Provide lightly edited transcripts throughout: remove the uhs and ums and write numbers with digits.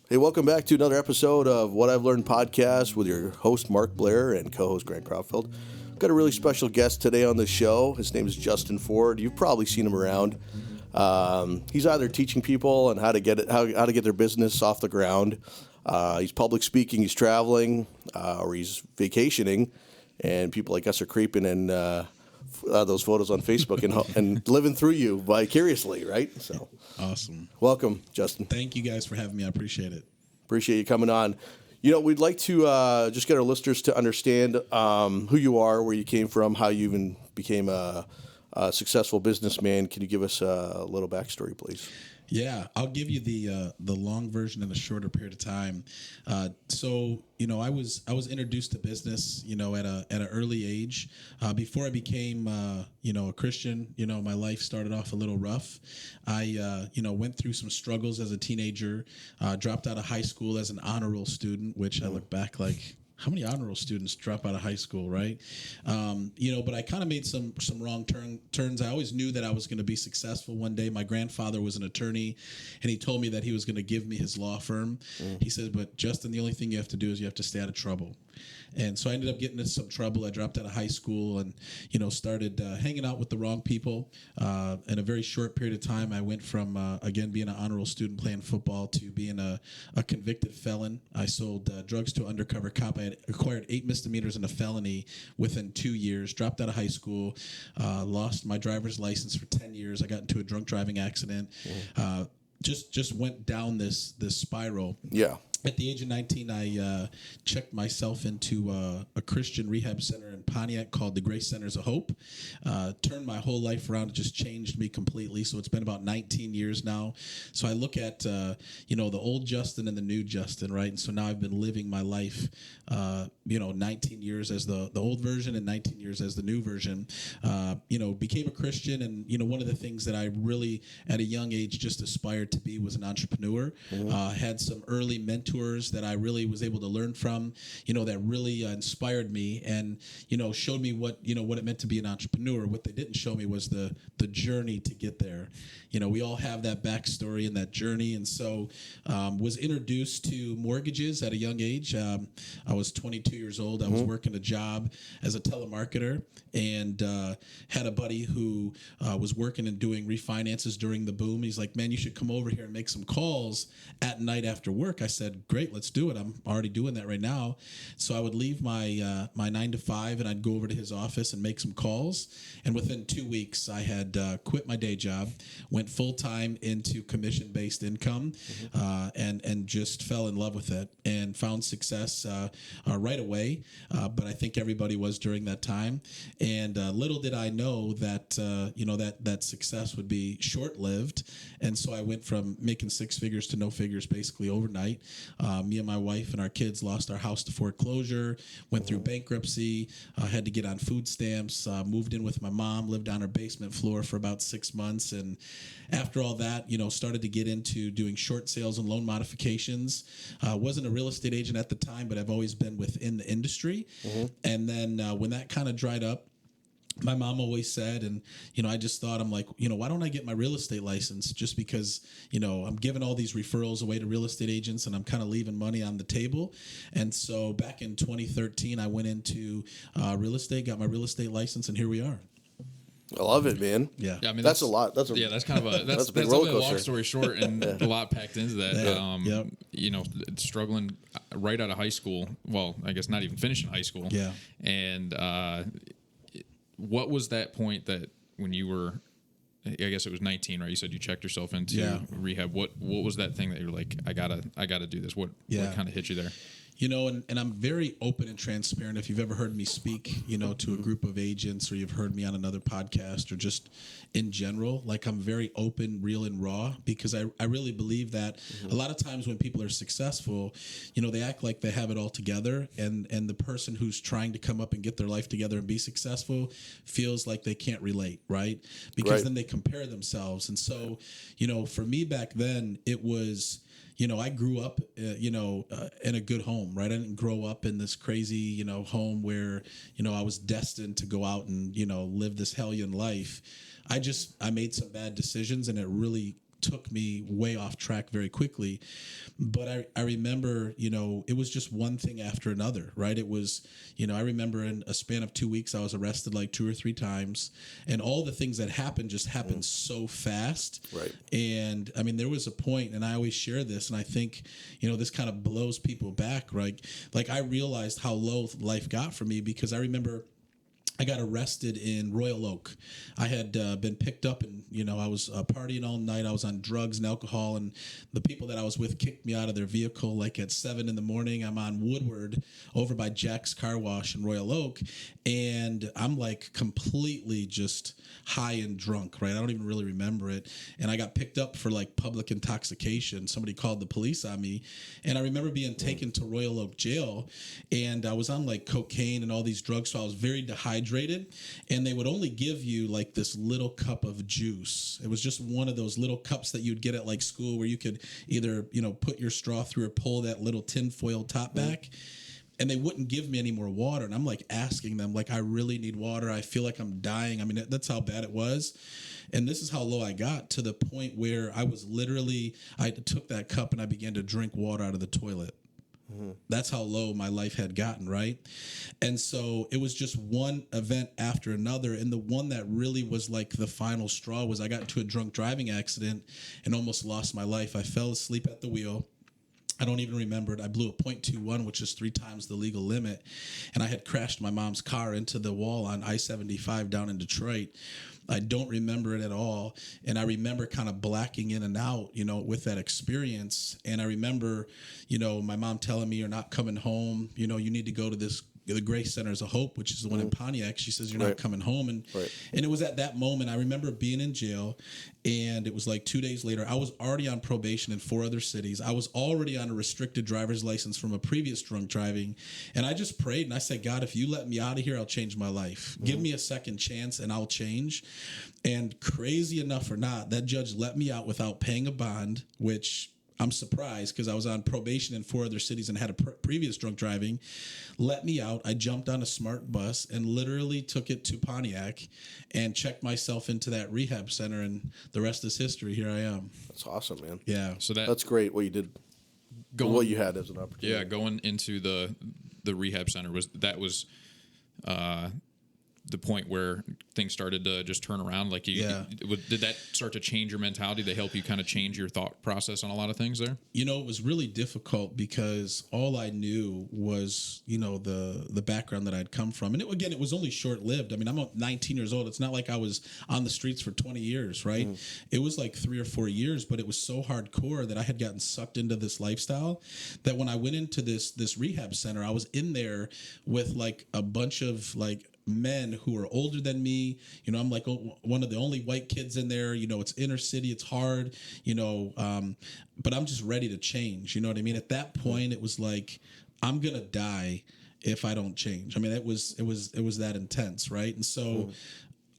Hey, welcome back to another episode of What I've Learned podcast with your host, Mark Blair, and co-host, Grant Crawford. Got a really special guest today on the show. His name is Justin Ford. You've probably seen him around. He's either teaching people on how to get their business off the ground. He's public speaking, he's traveling, or he's vacationing, and people like us are creeping in those photos on Facebook and living through you vicariously, right? So awesome. Welcome, Justin. Thank you guys for having me. I appreciate it. Appreciate you coming on. You know, we'd like to just get our listeners to understand who you are, where you came from, how you even became a successful businessman. Can you give us a little backstory, please? Yeah, I'll give you the long version in a shorter period of time. So I was introduced to business, at an early age. Before I became a Christian, my life started off a little rough. I went through some struggles as a teenager. Dropped out of high school as an honor roll student, which I look back like, how many honor roll students drop out of high school, right? But I kind of made some wrong turns. I always knew that I was going to be successful one day. My grandfather was an attorney, and he told me that he was going to give me his law firm. He said, but Justin, the only thing you have to do is you have to stay out of trouble. And so I ended up getting into some trouble. I dropped out of high school and, started hanging out with the wrong people. In a very short period of time, I went from, again, being an honor roll student playing football to being a convicted felon. I sold drugs to an undercover cop. I had acquired 8 misdemeanors and a felony within 2 years, dropped out of high school, lost my driver's license for 10 years. I got into a drunk driving accident. Just went down this spiral. Yeah. At the age of 19, I checked myself into a Christian rehab center in Pontiac called the Grace Centers of Hope. Turned my whole life around. It just changed me completely. So it's been about 19 years now. So I look at, the old Justin and the new Justin, right? And so now I've been living my life, 19 years as the old version and 19 years as the new version. Became a Christian. And, one of the things that I really, at a young age, just aspired to be was an entrepreneur. Had some early mentors that I really was able to learn from, that really inspired me and, showed me what it meant to be an entrepreneur. What they didn't show me was the journey to get there. We all have that backstory and that journey. And so was introduced to mortgages at a young age. I was 22 years old. I was working a job as a telemarketer and had a buddy who was working and doing refinances during the boom. He's like, man, you should come over here and make some calls at night after work. I said, great, let's do it. I'm already doing that right now. So I would leave my 9 to 5 and I'd go over to his office and make some calls. And within 2 weeks, I had quit my day job, went full time into commission-based income, and just fell in love with it and found success right away. But I think everybody was during that time. And little did I know that that success would be short-lived. And so I went from making 6 figures to no figures basically overnight. Me and my wife and our kids lost our house to foreclosure, went through bankruptcy, had to get on food stamps, moved in with my mom, lived on her basement floor for about 6 months. And after all that, started to get into doing short sales and loan modifications. Wasn't a real estate agent at the time, but I've always been within the industry. And then when that kind of dried up, my mom always said, and, I just thought, I'm like, why don't I get my real estate license? Just because, I'm giving all these referrals away to real estate agents and I'm kind of leaving money on the table. And so back in 2013, I went into real estate, got my real estate license, and here we are. I love it, man. Yeah. I mean, that's a lot. That's kind of that's a big a roller coaster. long story short, and a lot packed into that. Struggling right out of high school. Well, I guess not even finishing high school. Yeah. And what was that point that when you were, I guess it was 19, right? You said you checked yourself into rehab. What was that thing that you're like, I gotta do this? What kind of hit you there? And I'm very open and transparent. If you've ever heard me speak, to a group of agents, or you've heard me on another podcast, or just in general, like, I'm very open, real, and raw, because I really believe that a lot of times when people are successful, they act like they have it all together, and the person who's trying to come up and get their life together and be successful feels like they can't relate, right? Because then they compare themselves. And so, for me back then, it was, I grew up, in a good home, right? I didn't grow up in this crazy, home where, I was destined to go out and, live this hellion life. I made some bad decisions, and it really took me way off track very quickly. But I remember, it was just one thing after another, right? It was, I remember in a span of 2 weeks, I was arrested like 2 or 3 times, and all the things that happened just happened so fast. Right. And I mean, there was a point, and I always share this, and I think, this kind of blows people back, right? Like I realized how low life got for me because I remember I got arrested in Royal Oak. I had been picked up and, I was partying all night. I was on drugs and alcohol, and the people that I was with kicked me out of their vehicle like at 7 a.m. I'm on Woodward over by Jack's Car Wash in Royal Oak, and I'm like completely just high and drunk, right? I don't even really remember it. And I got picked up for like public intoxication. Somebody called the police on me, and I remember being taken to Royal Oak jail, and I was on like cocaine and all these drugs, so I was very dehydrated. And they would only give you like this little cup of juice. It was just one of those little cups that you'd get at like school where you could either, put your straw through or pull that little tinfoil top back. And they wouldn't give me any more water. And I'm like asking them, like, I really need water. I feel like I'm dying. I mean, that's how bad it was. And this is how low I got, to the point where I took that cup and I began to drink water out of the toilet. That's how low my life had gotten, right? And so it was just one event after another. And the one that really was like the final straw was I got into a drunk driving accident and almost lost my life. I fell asleep at the wheel. I don't even remember it. I blew a .21, which is 3 times the legal limit. And I had crashed my mom's car into the wall on I-75 down in Detroit. I don't remember it at all. And I remember kind of blacking in and out, with that experience. And I remember, my mom telling me, you're not coming home. You need to go to the Grace Centers of Hope, which is the one in Pontiac. She says, you're not coming home. And it was at that moment, I remember being in jail, and it was like 2 days later, I was already on probation in 4 other cities. I was already on a restricted driver's license from a previous drunk driving. And I just prayed and I said, God, if you let me out of here, I'll change my life. Give me a second chance and I'll change. And crazy enough or not, that judge let me out without paying a bond, which I'm surprised because I was on probation in 4 other cities and had a previous drunk driving. Let me out. I jumped on a smart bus and literally took it to Pontiac and checked myself into that rehab center, and the rest is history. Here I am. That's awesome, man. Yeah. So that's great what you did. What you had as an opportunity. Yeah, going into the rehab center was the point where things started to just turn around? Like, did that start to change your mentality? They help you kind of change your thought process on a lot of things there? It was really difficult because all I knew was, the background that I'd come from. And it was only short lived. I mean, I'm 19 years old. It's not like I was on the streets for 20 years, right? It was like 3 or 4 years, but it was so hardcore that I had gotten sucked into this lifestyle that when I went into this rehab center, I was in there with like a bunch of like men who are older than me. I'm like one of the only white kids in there. It's inner city, it's hard, but I'm just ready to change. You know what I mean? At that point, it was like, I'm gonna die if I don't change. I mean, it was that intense, right? And so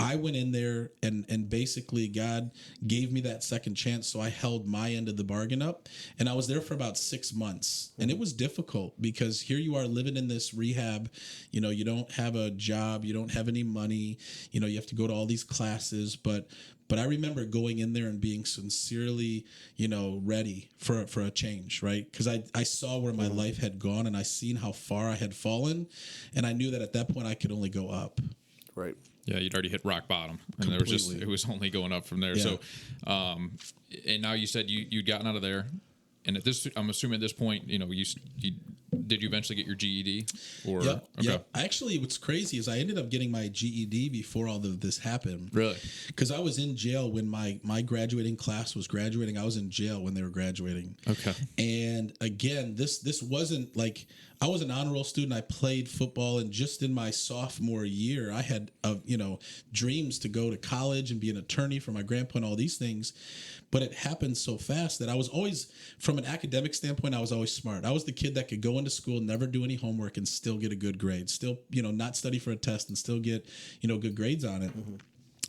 I went in there and basically God gave me that second chance. So I held my end of the bargain up, and I was there for about 6 months, and it was difficult because here you are living in this rehab, you don't have a job, you don't have any money, you have to go to all these classes, but I remember going in there and being sincerely, ready for a change, right? Because I saw where my life had gone, and I seen how far I had fallen, and I knew that at that point I could only go up. Right. Yeah, you'd already hit rock bottom, and Completely. it was only going up from there. Yeah. So, and now you said you'd gotten out of there, and I'm assuming at this point, did you eventually get your GED? Or Yep. okay. Yep. Actually, what's crazy is I ended up getting my GED before all of this happened. Really? Because I was in jail when my graduating class was graduating. I was in jail when they were graduating. Okay. And again, this wasn't like, I was an honor roll student. I played football, and just in my sophomore year, I had dreams to go to college and be an attorney for my grandpa and all these things. But it happened so fast that I was always, from an academic standpoint, I was always smart. I was the kid that could go into school, never do any homework, and still get a good grade. Still, not study for a test and still get, good grades on it.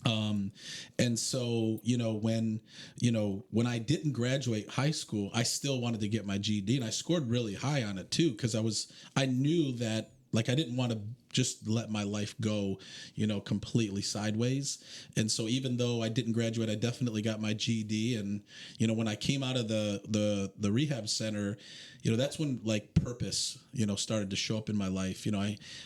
And so, when I didn't graduate high school, I still wanted to get my GED, and I scored really high on it too. Cause I knew that like I didn't want to just let my life go, completely sideways. And so even though I didn't graduate, I definitely got my GED. And, when I came out of the rehab center, that's when like purpose, started to show up in my life.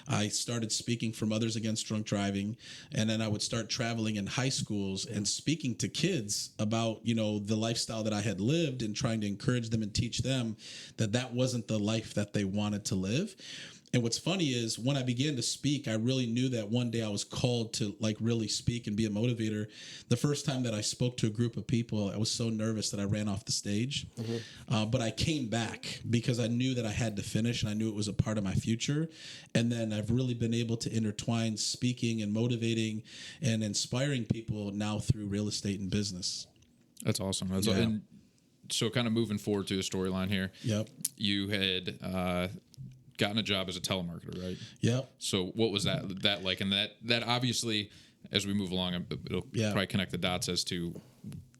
I started speaking for Mothers Against Drunk Driving, and then I would start traveling in high schools and speaking to kids about, the lifestyle that I had lived, and trying to encourage them and teach them that wasn't the life that they wanted to live. And what's funny is when I began to speak, I really knew that one day I was called to like really speak and be a motivator. The first time that I spoke to a group of people, I was so nervous that I ran off the stage. But I came back because I knew that I had to finish, and I knew it was a part of my future. And then I've really been able to intertwine speaking and motivating and inspiring people now through real estate and business. That's awesome. Yeah. And so kind of moving forward to the storyline here. Yep. You had gotten a job as a telemarketer, right? Yep. So what was that like? And that obviously, as we move along, it'll probably connect the dots as to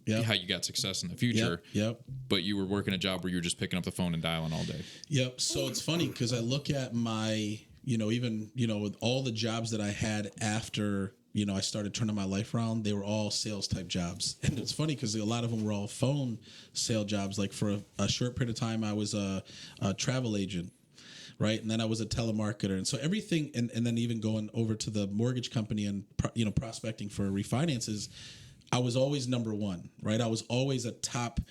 how you got success in the future. Yep. But you were working a job where you were just picking up the phone and dialing all day. Yep. So it's funny because I look at my, even, with all the jobs that I had after, I started turning my life around, they were all sales type jobs. And it's funny because a lot of them were all phone sale jobs. Like for a short period of time, I was a travel agent. Right. And then I was a telemarketer. And so everything, and then even going over to the mortgage company and, prospecting for refinances, I was always number one, right? I was always a top,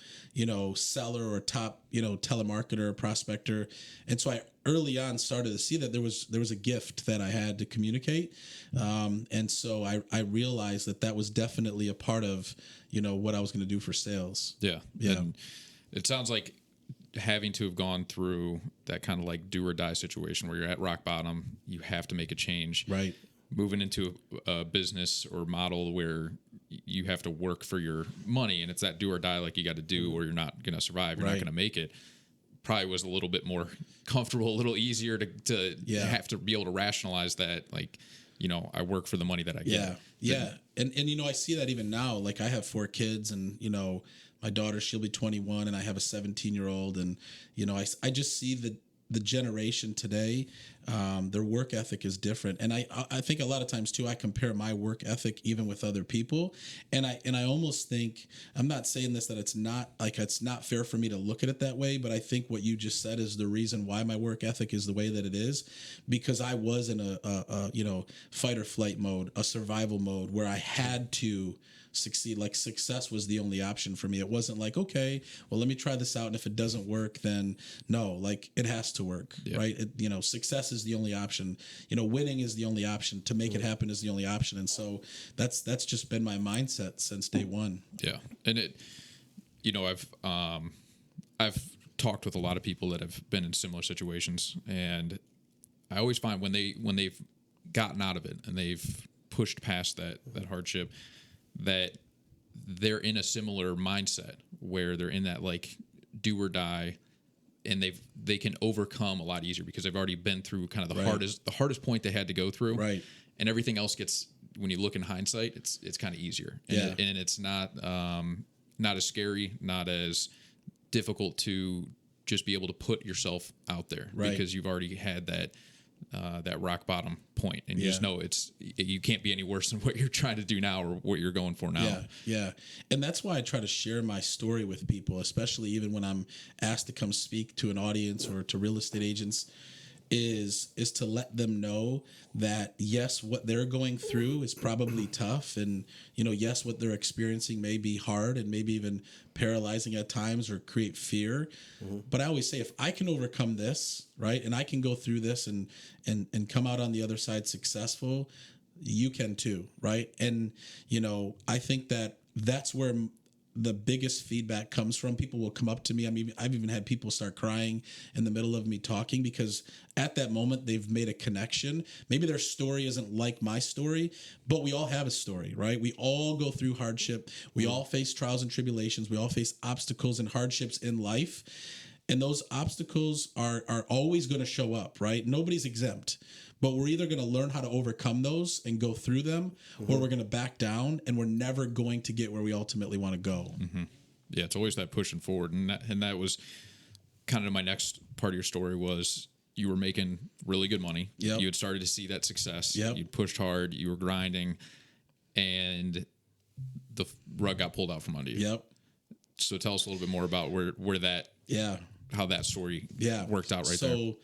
seller or top, telemarketer, prospector. And so I early on started to see that there was a gift that I had to communicate. And so I realized that was definitely a part of, what I was going to do for sales. Yeah. Yeah. And it sounds like having to have gone through that kind of like do or die situation where you're at rock bottom, you have to make a change. Right. Moving into a business or model where you have to work for your money, and it's that do or die, like you got to do, or you're not going to survive. You're not going to make it. Probably was a little bit more comfortable, a little easier to have to be able to rationalize that, like, I work for the money that I get. Yeah. And I see that even now. Like I have 4 kids, and my daughter, she'll be 21, and I have a 17-year-old, and I just see the generation today, their work ethic is different. And I think a lot of times too, I compare my work ethic even with other people. And I almost think, I'm not saying this, that it's not fair for me to look at it that way, but I think what you just said is the reason why my work ethic is the way that it is, because I was in a fight or flight mode, a survival mode where I had to succeed. Like success was the only option for me. It wasn't like, okay, well, let me try this out, and if it doesn't work, then no, like it has to work, right? Success is the only option. Winning is the only option. To make it happen is the only option. And so that's just been my mindset since day one. Yeah. And I've talked with a lot of people that have been in similar situations, and I always find when they've gotten out of it and they've pushed past that hardship, that they're in a similar mindset where they're in that like do or die, and they can overcome a lot easier because they've already been through kind of the hardest point they had to go through. Right. And everything else gets, when you look in hindsight, it's kind of easier. And, and it's not as scary, not as difficult to just be able to put yourself out there, because you've already had that rock bottom point, and you just know you can't be any worse than what you're trying to do now or what you're going for now. Yeah. And that's why I try to share my story with people, especially even when I'm asked to come speak to an audience or to real estate agents, is to let them know that yes, what they're going through is probably tough, and yes, what they're experiencing may be hard and maybe even paralyzing at times or create fear. But I always say, if I can overcome this, right, and I can go through this and come out on the other side successful, you can too, right? And I think that's where the biggest feedback comes from. People will come up to me. I've even had people start crying in the middle of me talking, because at that moment they've made a connection. Maybe their story isn't like my story, but we all have a story, right? We all go through hardship. We all face trials and tribulations. We all face obstacles and hardships in life. And those obstacles are always going to show up, right? Nobody's exempt. But we're either going to learn how to overcome those and go through them, or we're going to back down, and we're never going to get where we ultimately want to go. Yeah, it's always that pushing forward. And that was kind of my next part of your story was you were making really good money. Yep. You had started to see that success. Yep. You pushed hard. You were grinding, and the rug got pulled out from under you. Yep. So tell us a little bit more about where that, how that story worked out there. So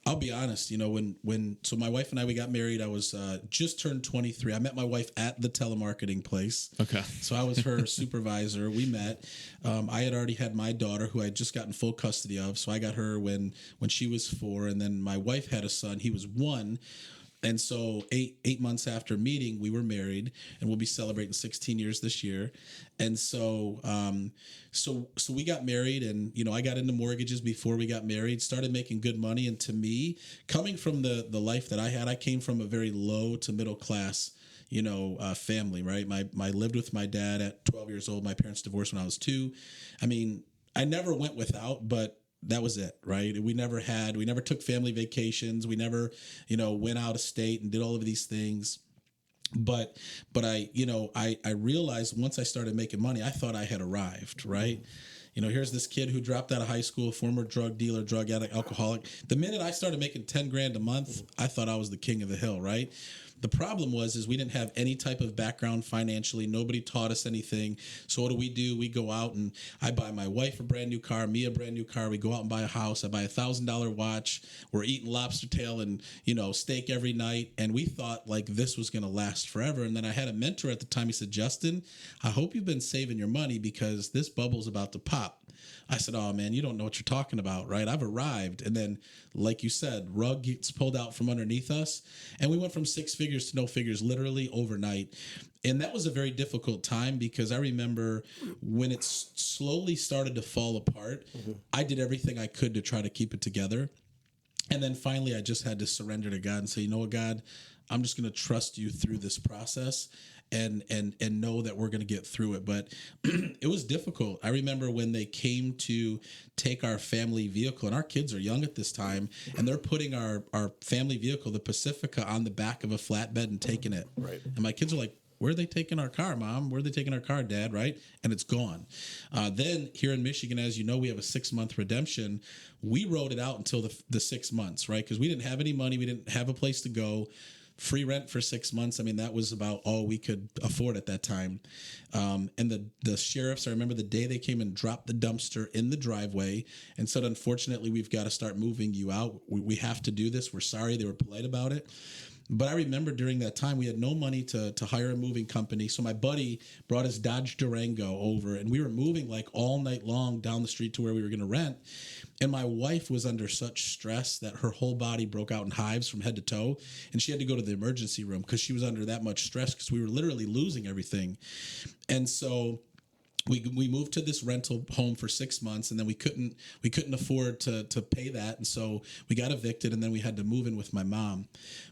I'll be honest, so my wife and I, we got married. I was just turned 23. I met my wife at the telemarketing place. Okay. So I was her supervisor. We met. I had already had my daughter, who I had just gotten full custody of. So I got her when she was 4, and then my wife had a son. He was 1. And so eight months after meeting, we were married, and we'll be celebrating 16 years this year. And so so we got married, and I got into mortgages before we got married, started making good money. And to me, coming from the life that I had, I came from a very low to middle class family, right? I lived with my dad at 12 years old. My parents divorced when I was 2. I mean, I never went without, but that was it, right? We never took family vacations. We never, went out of state and did all of these things. But I realized once I started making money, I thought I had arrived, right? Here's this kid who dropped out of high school, former drug dealer, drug addict, alcoholic. The minute I started making 10 grand a month, I thought I was the king of the hill, right? The problem is we didn't have any type of background financially. Nobody taught us anything. So what do? We go out and I buy my wife a brand new car, me a brand new car. We go out and buy a house. I buy $1,000 watch. We're eating lobster tail and, steak every night. And we thought like this was going to last forever. And then I had a mentor at the time. He said, Justin, I hope you've been saving your money because this bubble's about to pop. I said, oh, man, you don't know what you're talking about, right? I've arrived. And then, like you said, rug gets pulled out from underneath us. And we went from 6 figures to no figures literally overnight. And that was a very difficult time because I remember when it slowly started to fall apart, I did everything I could to try to keep it together. And then finally, I just had to surrender to God and say, you know what, God, I'm just going to trust you through this process and know that we're going to get through it. But it was difficult. I remember when they came to take our family vehicle, and our kids are young at this time, and they're putting our family vehicle, the Pacifica, on the back of a flatbed and taking it. Right. And my kids are like, where are they taking our car, Mom? Where are they taking our car, Dad? Right? And it's gone. Then here in Michigan, as you know, we have a 6-month redemption. We rode it out until the 6 months, right? Because we didn't have any money. We didn't have a place to go. Free rent for 6 months. I mean, that was about all we could afford at that time. And the sheriffs, I remember the day they came and dropped the dumpster in the driveway and said, unfortunately, we've got to start moving you out. We have to do this. We're sorry. They were polite about it. But I remember during that time, we had no money to hire a moving company. So my buddy brought his Dodge Durango over, and we were moving like all night long down the street to where we were going to rent. And my wife was under such stress that her whole body broke out in hives from head to toe. And she had to go to the emergency room because she was under that much stress because we were literally losing everything. And so we moved to this rental home for 6 months, and then we couldn't afford to pay that. And so we got evicted, and then we had to move in with my mom.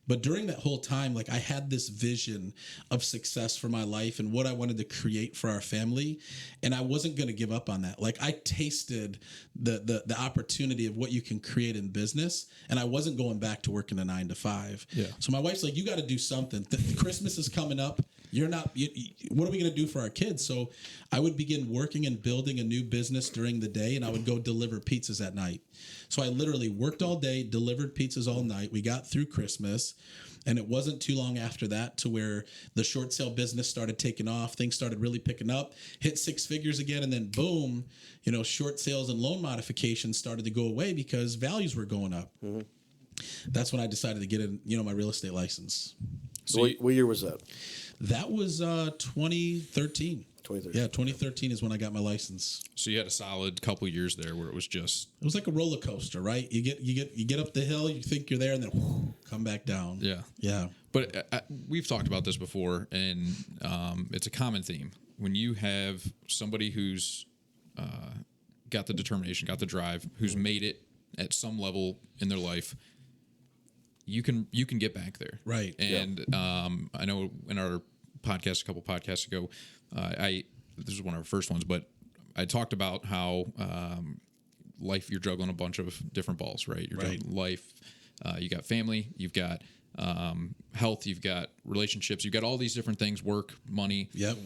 But during that whole time, like I had this vision of success for my life and what I wanted to create for our family. And I wasn't going to give up on that. Like I tasted the opportunity of what you can create in business. And I wasn't going back to working a 9 to 5. Yeah. So my wife's like, you got to do something. Christmas is coming up. What are we going to do for our kids? So I would begin working and building a new business during the day, and I would go deliver pizzas at night. So I literally worked all day, delivered pizzas all night. We got through Christmas, and it wasn't too long after that to where the short sale business started taking off. Things started really picking up, hit 6 figures again, and then boom, short sales and loan modifications started to go away because values were going up. Mm-hmm. That's when I decided to get my real estate license. So what year was that? That was 2013. 2013. Yeah, 2013 is when I got my license. So you had a solid couple years there where it was like a roller coaster, right? You get up the hill, you think you're there, and then come back down. Yeah. But we've talked about this before, and it's a common theme. When you have somebody who's got the determination, got the drive, who's made it at some level in their life, you can get back there, right? And I know in our podcast a couple podcasts ago, this is one of our first ones, but I talked about how life, you're juggling a bunch of different balls, right? You're juggling life, you got family, you've got health, you've got relationships, you've got all these different things, work, money. Yep.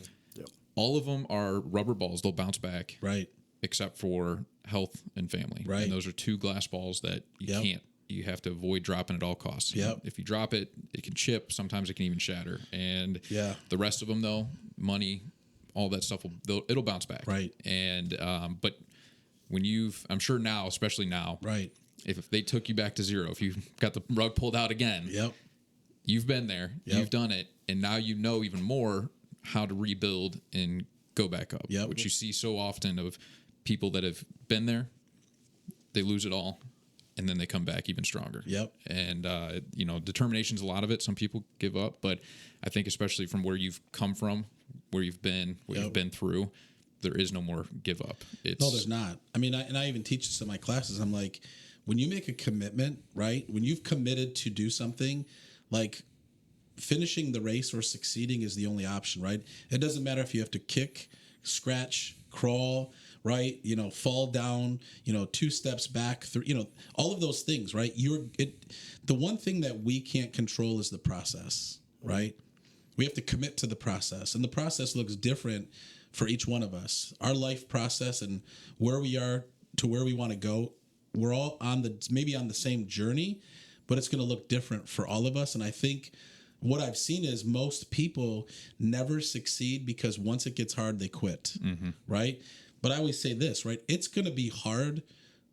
All of them are rubber balls; they'll bounce back, right? Except for health and family, right? And those are 2 glass balls that you can't you have to avoid dropping at all costs. Yep. If you drop it, it can chip. Sometimes it can even shatter. And Yeah. the rest of them, though, money, all that stuff, it'll bounce back. Right. And but when I'm sure now, especially now, Right. if they took you back to zero, if you got the rug pulled out again, Yep. you've been there, Yep. you've done it, and now you know even more how to rebuild and go back up. Yep. Which you see so often of people that have been there, they lose it all, and then they come back even stronger. Yep. And determination's a lot of it. Some people give up, but I think especially from where you've come from, where you've been, what Yep. you've been through, there is no more give up. No, there's not. I mean, I even teach this in my classes. I'm like, when you make a commitment, right? When you've committed to do something, like finishing the race or succeeding is the only option, right? It doesn't matter if you have to kick, scratch, crawl, right? Fall down, 2 steps back, all of those things, right? The one thing that we can't control is the process, right? We have to commit to the process, and the process looks different for each one of us. Our life process and where we are to where we want to go, we're all maybe on the same journey, but it's going to look different for all of us. And I think what I've seen is most people never succeed because once it gets hard, they quit, right? But I always say this, right? It's going to be hard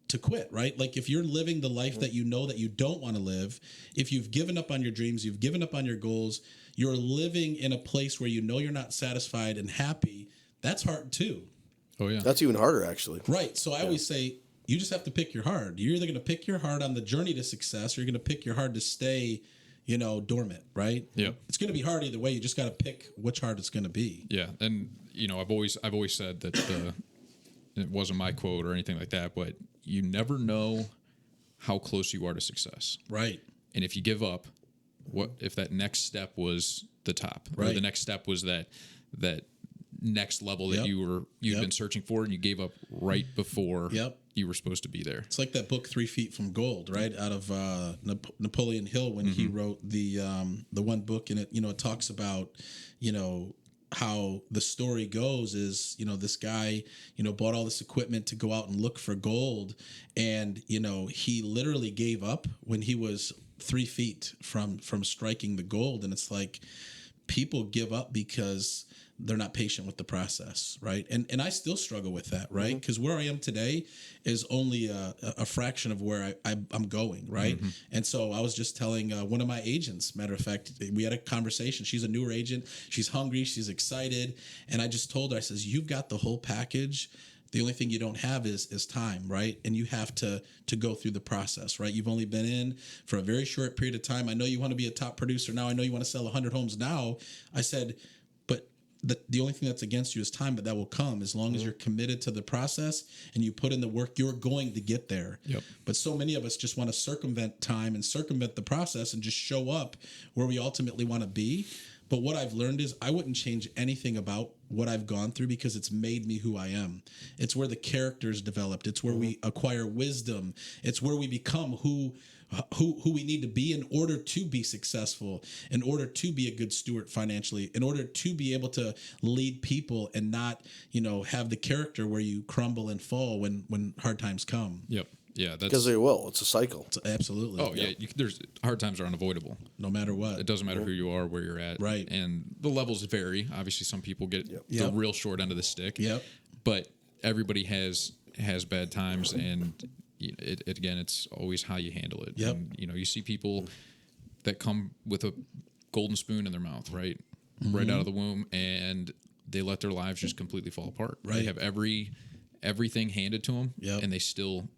to quit, right? Like if you're living the life that you know that you don't want to live, if you've given up on your dreams, you've given up on your goals, you're living in a place where you know you're not satisfied and happy, that's hard too. Oh, yeah. That's even harder, actually. Right. So I always say, you just have to pick your hard. You're either going to pick your hard on the journey to success, or you're going to pick your hard to stay, dormant, right? Yeah. It's going to be hard either way. You just got to pick which hard it's going to be. Yeah. And, I've always said that it wasn't my quote or anything like that, but you never know how close you are to success. Right. And if you give up, what if that next step was the top, or Right. the next step was that next level that Yep. you'd Yep. been searching for, and you gave up right before Yep. you were supposed to be there. It's like that book 3 Feet from Gold, right? Out of Napoleon Hill, when he wrote the one book, and it talks about how the story goes is this guy bought all this equipment to go out and look for gold, and he literally gave up when he was 3 feet from striking the gold. And it's like people give up because they're not patient with the process, right? And I still struggle with that, right? Because where I am today is only a fraction of where I'm going, right? And so I was just telling one of my agents, matter of fact, we had a conversation. She's a newer agent. She's hungry. She's excited. And I just told her, I says, you've got the whole package. The only thing you don't have is time, right? And you have to go through the process, right? You've only been in for a very short period of time. I know you want to be a top producer now. I know you want to sell 100 homes now. I said, but the only thing that's against you is time, but that will come as long as you're committed to the process and you put in the work. You're going to get there. Yep. But so many of us just want to circumvent time and circumvent the process and just show up where we ultimately want to be. But what I've learned is I wouldn't change anything about what I've gone through because it's made me who I am. It's where the character's developed. It's where we acquire wisdom. It's where we become who we need to be in order to be successful, in order to be a good steward financially, in order to be able to lead people and not, have the character where you crumble and fall when hard times come. Yep. Yeah. That's Because they will. It's a cycle. Absolutely. Oh yeah. There's hard times are unavoidable. No matter what. It doesn't matter who you are, where you're at. Right. And the levels vary. Obviously, some people get the Yep. real short end of the stick. Yep. But everybody has bad times, and again, it's always how you handle it. Yep. And, you see people that come with a golden spoon in their mouth, right out of the womb, and they let their lives just completely fall apart. Right. They have everything handed to them, Yep. and they still,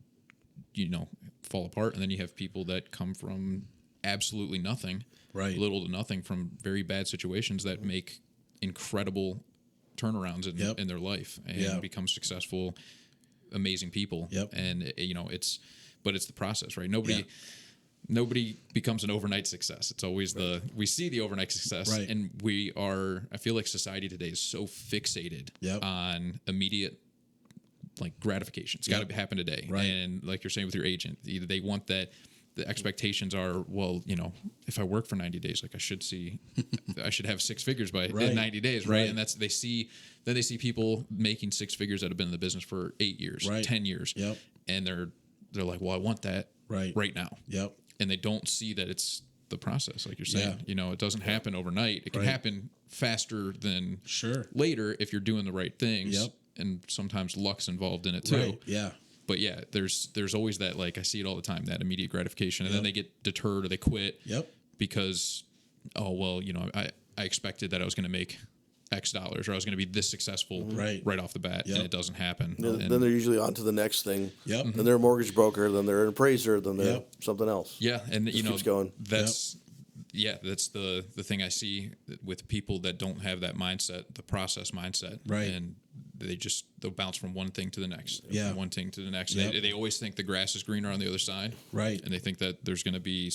fall apart. And then you have people that come from absolutely nothing, Right. little to nothing, from very bad situations that make incredible turnarounds in their life and become successful, amazing people. Yep. And it's the process, right? Nobody becomes an overnight success. It's always we see the overnight success, Right. and I feel like society today is so fixated Yep. on immediate gratification. It's got to happen today. Right. And like you're saying with your agent, either they want that. The expectations are, well, if I work for 90 days, I should have 6 figures by Right. in 90 days, right? Right. And they see people making 6 figures that have been in the business for 8 years, Right. 10 years, Yep. and they're like, well, I want that, right now. Yep. And they don't see that it's the process, like you're saying. Yeah. You know, it doesn't happen overnight. It can happen faster than later if you're doing the right things. Yep. And sometimes luck's involved in it too. Right. Yeah. But yeah, there's always that, like, I see it all the time, that immediate gratification, and then they get deterred or they quit. Yep. Because, oh well, you know, I expected that I was going to make X dollars, or I was going to be this successful right off the bat, and it doesn't happen. Then they're usually on to the next thing. Yep. Then they're a mortgage broker, then they're an appraiser, then they're something else. Yeah, and you know, keeps going. That's that's the thing I see with people that don't have that mindset, the process mindset, right? And they'll bounce from one thing to the next, one thing to the next. Yep. They always think the grass is greener on the other side, right? And they think that there's going to be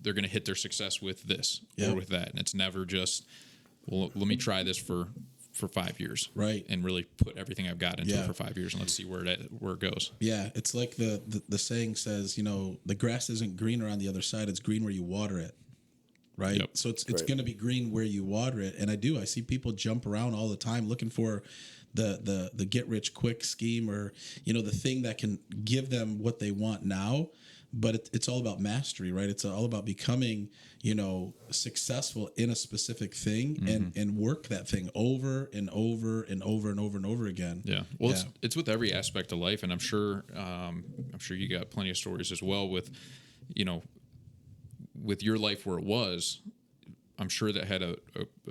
they're going to hit their success with this or with that, and it's never just, well, let me try this for 5 years, right? And really put everything I've got into it for 5 years, and let's see where it goes. Yeah, it's like the saying says, you know, the grass isn't greener on the other side; it's green where you water it. Right. Yep. So it's going to be green where you water it. And I see people jump around all the time looking for the get rich quick scheme, or, you know, the thing that can give them what they want now. But it's all about mastery, right? It's all about becoming, you know, successful in a specific thing and work that thing over and over and over and over and over again. Yeah. Well, it's with every aspect of life. And I'm sure you got plenty of stories as well with, you know, with your life where it was. I'm sure that had a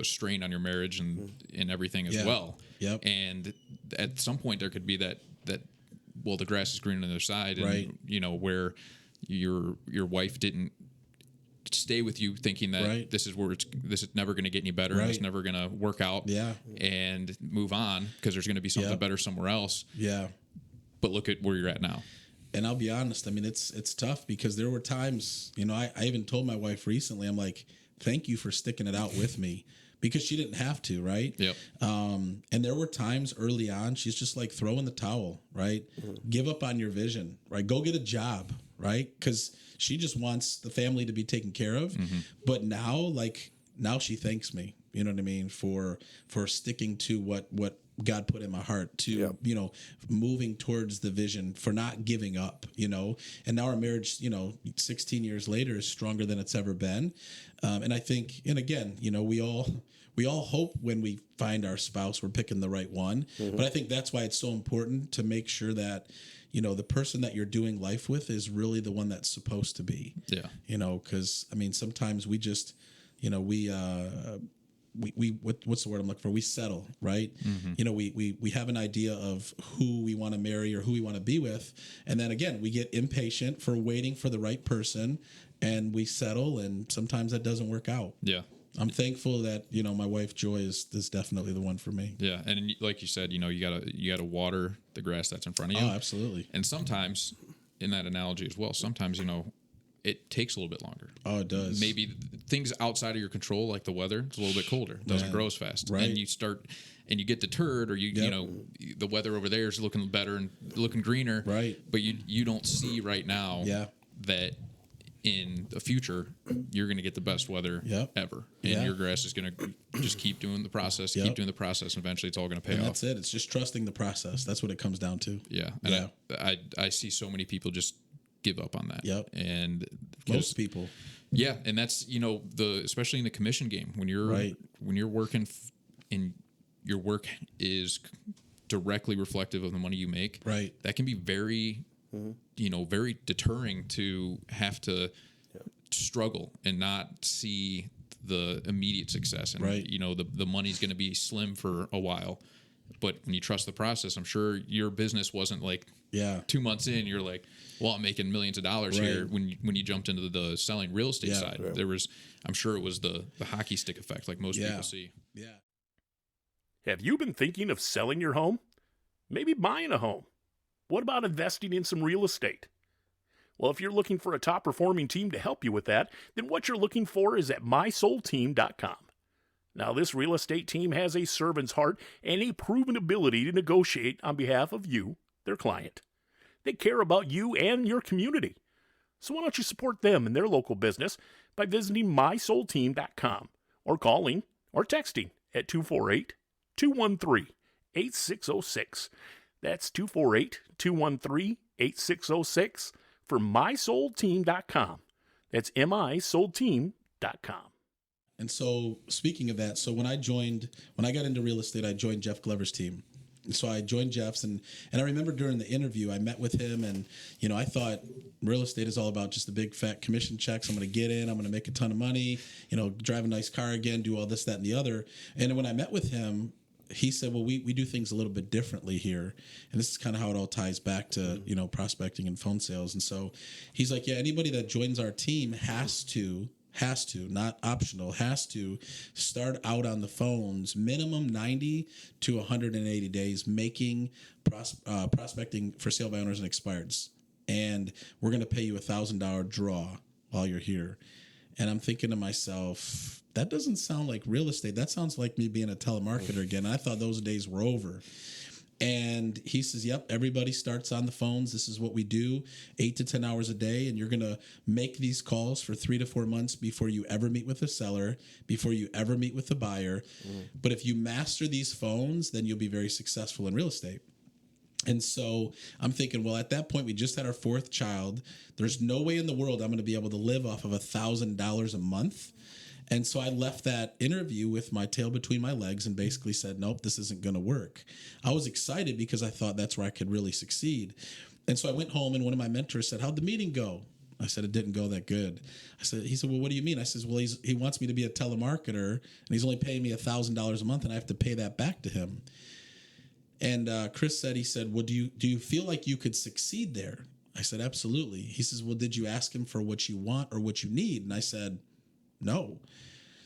strain on your marriage and everything as well. Yep. And at some point there could be that well, the grass is greener on the other side, and you know, where your wife didn't stay with you thinking that this is never going to get any better, and it's never going to work out, and move on because there's going to be something better somewhere else. Yeah. But look at where you're at now. And I'll be honest, I mean, it's tough because there were times, you know, I even told my wife recently, I'm like, thank you for sticking it out with me, because she didn't have to, right? Yep. And there were times early on, she's just like, throw in the towel, right? Give up on your vision, right? Go get a job, right? Because she just wants the family to be taken care of. But now she thanks me, you know what I mean, for sticking to what God put in my heart, to, you know, moving towards the vision, for not giving up, you know. And now our marriage, you know, 16 years later is stronger than it's ever been. And I think, and again, you know, we all hope when we find our spouse, we're picking the right one. But I think that's why it's so important to make sure that, you know, the person that you're doing life with is really the one that's supposed to be. Yeah. You know, because I mean, sometimes we just, you know, we what's the word I'm looking for? We settle, right? You know, we have an idea of who we want to marry or who we want to be with, and then again, we get impatient for waiting for the right person, and we settle, and sometimes that doesn't work out. Yeah. I'm thankful that, you know, my wife Joy is definitely the one for me. Yeah, and like you said, you know, you gotta water the grass that's in front of you. Oh, absolutely. And sometimes, in that analogy as well, sometimes, you know, it takes a little bit longer. Oh, it does. Maybe things outside of your control, like the weather, it's a little bit colder. It doesn't grow as fast. Right. And you get deterred, or you know, the weather over there is looking better and looking greener. Right. But you don't see right now that in the future you're going to get the best weather ever, and your grass is going to just keep doing the process, keep doing the process, and eventually it's all going to pay off. That's it. It's just trusting the process. That's what it comes down to. Yeah. And I see so many people just give up on that. Yep. And most people. Yeah, and that's, you know, especially in the commission game, when you're working and your work is directly reflective of the money you make. Right. That can be very you know, very deterring to have to struggle and not see the immediate success. And you know, the money's going to be slim for a while. But when you trust the process, I'm sure your business wasn't like 2 months in, you're like, well, I'm making millions of dollars here. When you jumped into the selling real estate side, there was, I'm sure it was the hockey stick effect, like most people see. Yeah. Have you been thinking of selling your home? Maybe buying a home? What about investing in some real estate? Well, if you're looking for a top-performing team to help you with that, then what you're looking for is at mysoulteam.com. Now, this real estate team has a servant's heart and a proven ability to negotiate on behalf of you, their client. They care about you and your community. So why don't you support them in their local business by visiting mysoulteam.com or calling or texting at 248-213-8606. That's 248-213-8606. for mysoldteam.com. That's misoldteam.com. And so, speaking of that, so when I got into real estate, I joined Jeff Glover's team. So I joined Jeff's, and I remember during the interview, I met with him, and I thought real estate is all about just the big fat commission checks. I'm going to get in, I'm going to make a ton of money, drive a nice car again, do all this, that, and the other. And when I met with him, he said, well, we do things a little bit differently here. And this is kind of how it all ties back to, prospecting and phone sales. And so he's like, yeah, anybody that joins our team has to, not optional, has to start out on the phones minimum 90 to 180 days making prospecting for sale by owners and expireds. And we're going to pay you $1,000 draw while you're here. And I'm thinking to myself, that doesn't sound like real estate. That sounds like me being a telemarketer again. I thought those days were over. And he says, yep, everybody starts on the phones. This is what we do, 8 to 10 hours a day. And you're going to make these calls for 3 to 4 months before you ever meet with a seller, before you ever meet with a buyer. But if you master these phones, then you'll be very successful in real estate. And so I'm thinking, well, at that point, we just had our 4th child. There's no way in the world I'm going to be able to live off of $1,000 a month. And so I left that interview with my tail between my legs and basically said, nope, this isn't going to work. I was excited because I thought that's where I could really succeed. And so I went home, and one of my mentors said, how'd the meeting go? I said, it didn't go that good. He said, well, what do you mean? I said, well, he wants me to be a telemarketer, and he's only paying me $1,000 a month, and I have to pay that back to him. And Chris said, well, do you feel like you could succeed there? I said, absolutely. He says, well, did you ask him for what you want or what you need? And I said, no.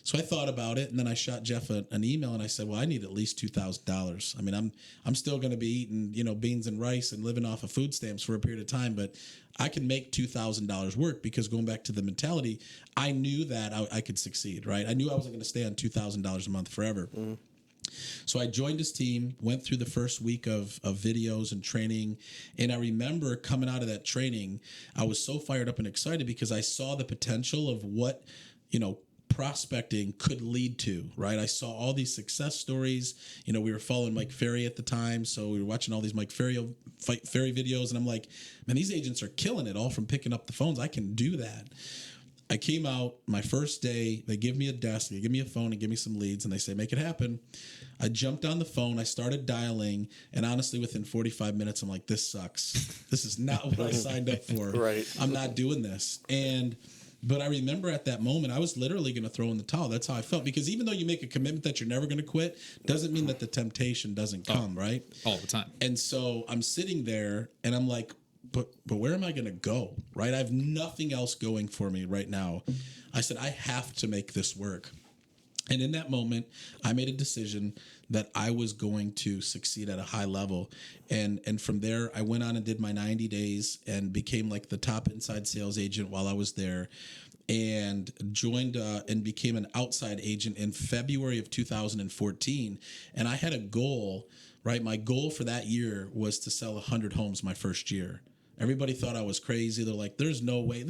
So I thought about it, and then I shot Jeff an email, and I said, well, I need at least $2,000. I mean, I'm still going to be eating, beans and rice and living off of food stamps for a period of time, but I can make $2,000 work, because going back to the mentality, I knew that I could succeed, right? I knew I wasn't going to stay on $2,000 a month forever. So I joined his team, went through the first week of videos and training. And I remember coming out of that training, I was so fired up and excited because I saw the potential of what, prospecting could lead to, right? I saw all these success stories. We were following Mike Ferry at the time, so we were watching all these Mike Ferry videos, and I'm like, man, these agents are killing it all from picking up the phones. I can do that. I came out my first day. They give me a desk, they give me a phone, and give me some leads, and they say, make it happen. I jumped on the phone. I started dialing, and honestly, within 45 minutes, I'm like, this sucks. This is not what I signed up for. Right. I'm not doing this. But I remember at that moment, I was literally going to throw in the towel. That's how I felt. Because even though you make a commitment that you're never going to quit, doesn't mean that the temptation doesn't come, right? All the time. And so I'm sitting there, and I'm like, but where am I going to go, right? I have nothing else going for me right now. I said, I have to make this work. And in that moment, I made a decision that I was going to succeed at a high level. And from there, I went on and did my 90 days and became like the top inside sales agent while I was there, and joined and became an outside agent in February of 2014. And I had a goal, right? My goal for that year was to sell 100 homes my first year. Everybody thought I was crazy. They're like, there's no way.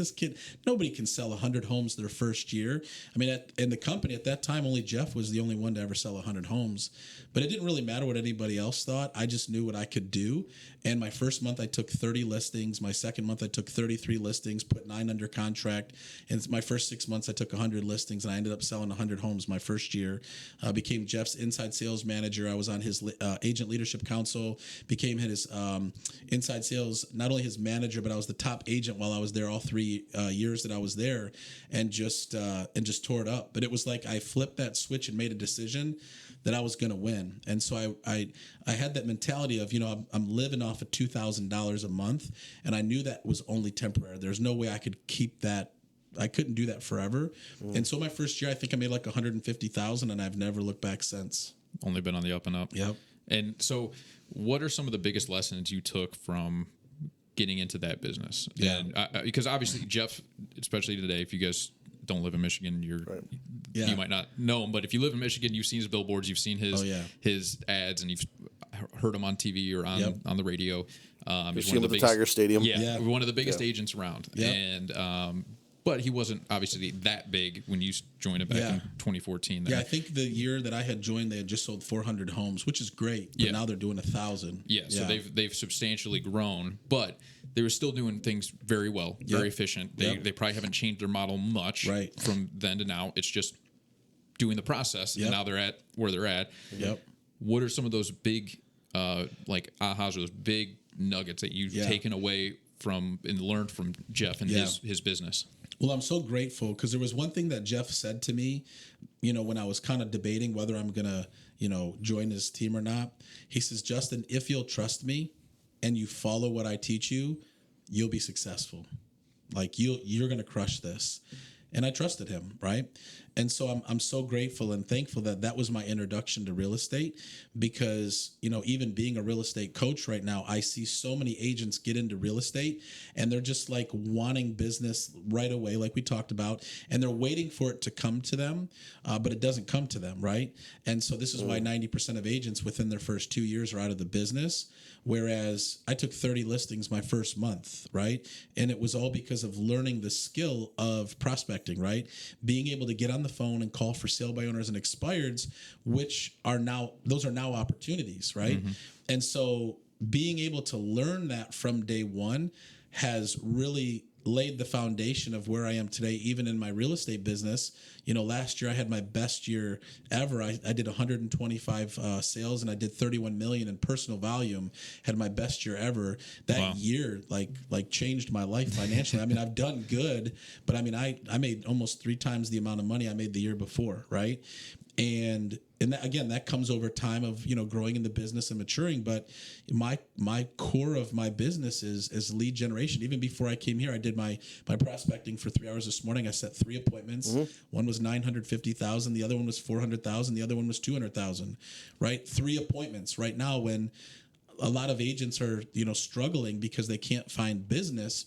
Nobody can sell 100 homes their first year. I mean, in the company at that time, only Jeff was the only one to ever sell 100 homes. But it didn't really matter what anybody else thought. I just knew what I could do. And my first month, I took 30 listings. My second month, I took 33 listings, put 9 under contract. And my first 6 months, I took 100 listings, and I ended up selling 100 homes my first year. Became Jeff's inside sales manager. I was on his agent leadership council, became his inside sales, not only his manager, but I was the top agent while I was there all 3 years that I was there, and just tore it up. But it was like I flipped that switch and made a decision that I was going to win. And so I had that mentality of, I'm living off of $2,000 a month, and I knew that was only temporary. There's no way I could keep that. I couldn't do that forever. And so my first year, I think I made like 150,000, and I've never looked back since. Only been on the up and up. Yep. And so what are some of the biggest lessons you took from getting into that business? Yeah. And because obviously Jeff, especially today, if you guys don't live in Michigan, you might not know him, but if you live in Michigan, you've seen his billboards, you've seen his ads, and you've heard him on TV or on the radio. You've seen him at the Tiger Stadium. Yeah, one of the biggest agents around. Yep. And But he wasn't obviously that big when you joined it back in 2014. There. Yeah, I think the year that I had joined, they had just sold 400 homes, which is great. But now they're doing 1,000. Yeah, so they've substantially grown, but they were still doing things very well, very efficient. They probably haven't changed their model much from then to now. It's just doing the process, and now they're at where they're at. Yep. What are some of those big like ahas or those big nuggets that you've taken away from and learned from Jeff and his business? Well, I'm so grateful because there was one thing that Jeff said to me, when I was kind of debating whether I'm going to, join his team or not. He says, Justin, if you'll trust me and you follow what I teach you, you'll be successful. Like you're going to crush this. And I trusted him, right? And so I'm so grateful and thankful that was my introduction to real estate because, even being a real estate coach right now, I see so many agents get into real estate and they're just like wanting business right away, like we talked about, and they're waiting for it to come to them, but it doesn't come to them, right? And so this is why 90% of agents within their first 2 years are out of the business. Whereas I took 30 listings my first month, right? And it was all because of learning the skill of prospecting, right? Being able to get on the phone and call for sale by owners and expireds, those are now opportunities, right? Mm-hmm. And so being able to learn that from day one has really laid the foundation of where I am today, even in my real estate business. Last year I had my best year ever. I did 125 sales and I did 31 million in personal volume. Had my best year ever. That year, like changed my life financially. I mean, I've done good, but I mean, I made almost 3 times the amount of money I made the year before, right? And that comes over time of, growing in the business and maturing. But my core of my business is lead generation. Even before I came here, I did my prospecting for 3 hours this morning. I set 3 appointments. Mm-hmm. One was 950,000. The other one was 400,000. The other one was 200,000, right? 3 appointments right now when a lot of agents are, struggling because they can't find business,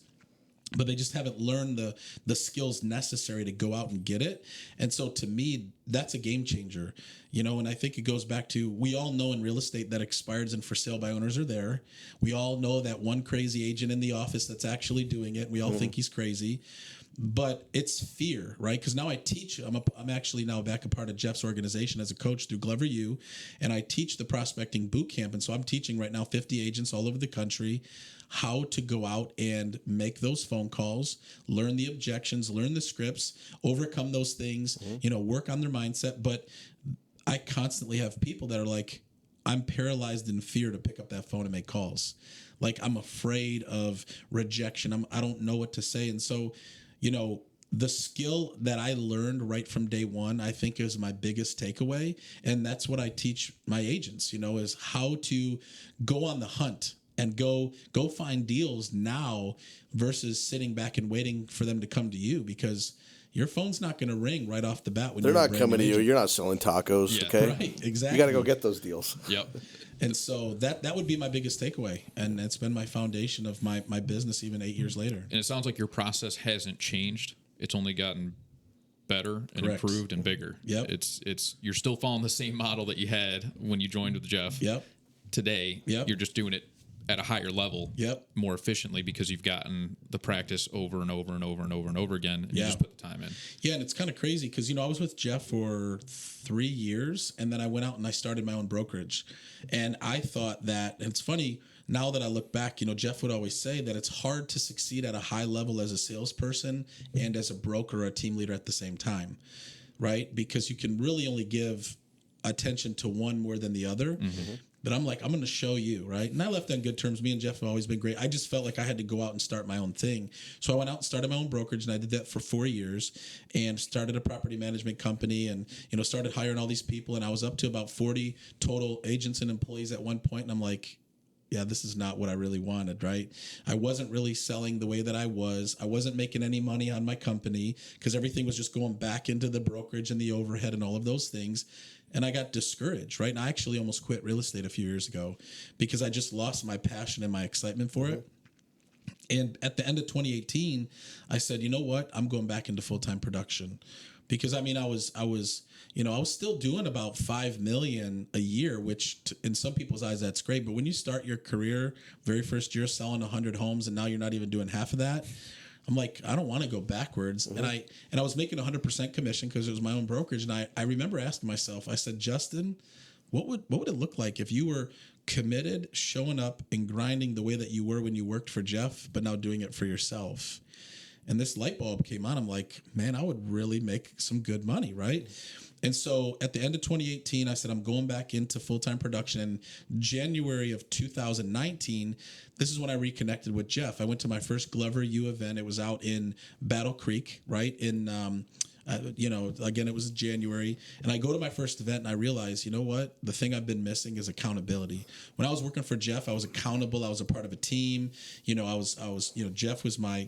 but they just haven't learned the skills necessary to go out and get it. And so to me, that's a game changer, and I think it goes back to, we all know in real estate that expireds and for sale by owners are there. We all know that one crazy agent in the office that's actually doing it. We all think he's crazy, but it's fear, right? Because now I teach, I'm actually now back a part of Jeff's organization as a coach through Glover U, and I teach the prospecting boot camp. And so I'm teaching right now 50 agents all over the country how to go out and make those phone calls, learn the objections, learn the scripts, overcome those things, work on their mindset. But I constantly have people that are like, I'm paralyzed in fear to pick up that phone and make calls. Like, I'm afraid of rejection. I don't know what to say. And so, the skill that I learned right from day one, I think is my biggest takeaway. And that's what I teach my agents, is how to go on the hunt and go find deals now versus sitting back and waiting for them to come to you, because your phone's not going to ring right off the bat when they're not coming to you. You're not selling tacos, okay? Right, exactly. You got to go get those deals. Yep. And so that would be my biggest takeaway, and it's been my foundation of my business even 8 years later. And it sounds like your process hasn't changed. It's only gotten better and improved and bigger. Yep. It's you're still following the same model that you had when you joined with Jeff. Yep. Today, you're just doing it at a higher level, more efficiently, because you've gotten the practice over and over and over and over and over again, and you just put the time in. Yeah, and it's kind of crazy because, I was with Jeff for 3 years, and then I went out and I started my own brokerage. And I thought that, and it's funny, now that I look back, Jeff would always say that it's hard to succeed at a high level as a salesperson and as a broker or a team leader at the same time, right? Because you can really only give attention to one more than the other. Mm-hmm. But I'm like, I'm going to show you, right? And I left on good terms. Me and Jeff have always been great. I just felt like I had to go out and start my own thing. So I went out and started my own brokerage, and I did that for 4 years and started a property management company and, started hiring all these people. And I was up to about 40 total agents and employees at one point. And I'm like, yeah, this is not what I really wanted, right? I wasn't really selling the way that I was. I wasn't making any money on my company because everything was just going back into the brokerage and the overhead and all of those things. And I got discouraged, right? And I actually almost quit real estate a few years ago because I just lost my passion and my excitement for it. And at the end of 2018, I said, you know what? I'm going back into full-time production. Because I was still doing about 5 million a year, which in some people's eyes, that's great. But when you start your career, very first year selling 100 homes, and now you're not even doing half of that, I'm like, I don't want to go backwards. And I was making 100% commission because it was my own brokerage. And I remember asking myself, I said, Justin, what would it look like if you were committed, showing up and grinding the way that you were when you worked for Jeff, but now doing it for yourself? And this light bulb came on. I'm like, man, I would really make some good money, right? And so at the end of 2018, I said, I'm going back into full-time production. In January of 2019, this is when I reconnected with Jeff. I went to my first Glover U event. It was out in Battle Creek, right? Again, it was January. And I go to my first event and I realize, you know what? The thing I've been missing is accountability. When I was working for Jeff, I was accountable. I was a part of a team. Jeff was my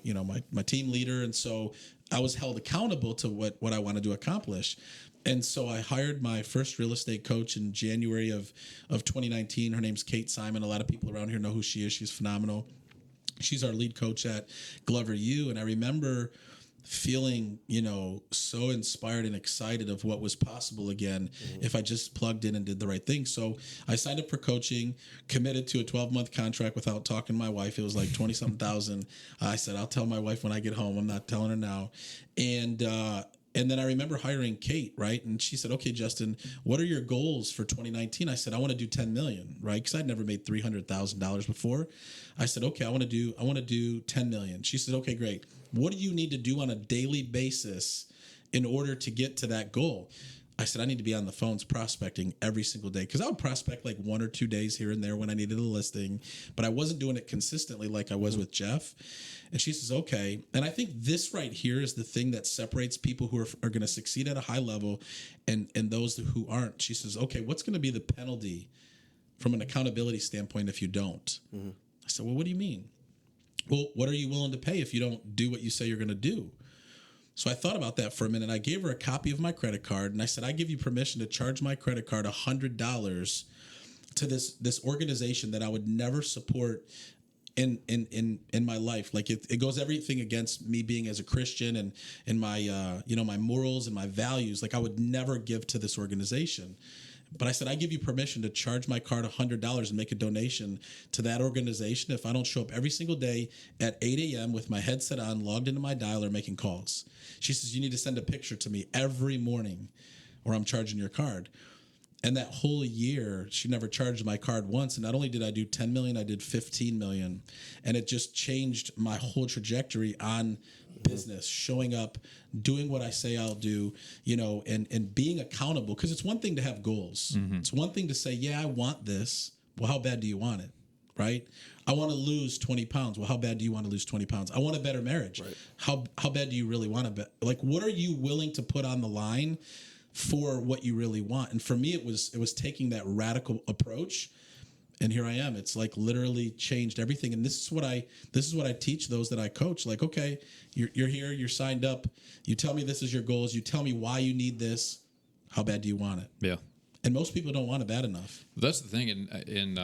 team leader. And so I was held accountable to what I wanted to accomplish. And so I hired my first real estate coach in January of 2019. Her name's Kate Simon. A lot of people around here know who she is. She's phenomenal. She's our lead coach at Glover U. And I remember feeling, so inspired and excited of what was possible again if I just plugged in and did the right thing. So I signed up for coaching, committed to a 12-month contract without talking to my wife. It was like 20-something thousand. I said, I'll tell my wife when I get home. I'm not telling her now. And then I remember hiring Kate, right? And she said, okay, Justin, what are your goals for 2019? I said, I want to do 10 million, right? Because I'd never made $300,000 before. I said, okay, I want to do 10 million. She said, okay, great. What do you need to do on a daily basis in order to get to that goal? I said, I need to be on the phones prospecting every single day, because I would prospect like 1 or 2 days here and there when I needed a listing, but I wasn't doing it consistently like I was with Jeff. And she says, okay. And I think this right here is the thing that separates people who are going to succeed at a high level and those who aren't. She says, okay, what's going to be the penalty from an accountability standpoint if you don't? I said, well, what do you mean? Well, what are you willing to pay if you don't do what you say you're going to do? So I thought about that for a minute. I gave her a copy of my credit card, and I said, I give you permission to charge my credit card $100 to this organization that I would never support in my life. Like it goes everything against me being as a Christian and my my morals and my values. Like I would never give to this organization. But I said, I give you permission to charge my card $100 and make a donation to that organization if I don't show up every single day at 8 a.m. with my headset on, logged into my dialer, making calls. She says, you need to send a picture to me every morning or I'm charging your card. And that whole year, she never charged my card once. And not only did I do 10 million, I did 15 million. And it just changed my whole trajectory on business, showing up, doing what I say I'll do, and being accountable. Because it's one thing to have goals. It's one thing to say, yeah, I want this. Well, how bad do you want it? Right? I want to lose 20 pounds. Well, how bad do you want to lose 20 pounds? I want a better marriage. Right. How bad do you really want to? Like, what are you willing to put on the line for what you really want? And for me, it was taking that radical approach. And here I am. It's like literally changed everything. And this is what I teach those that I coach. Like, okay, you're here, you're signed up. You tell me this is your goals. You tell me why you need this. How bad do you want it? Yeah. And most people don't want it bad enough. That's the thing. And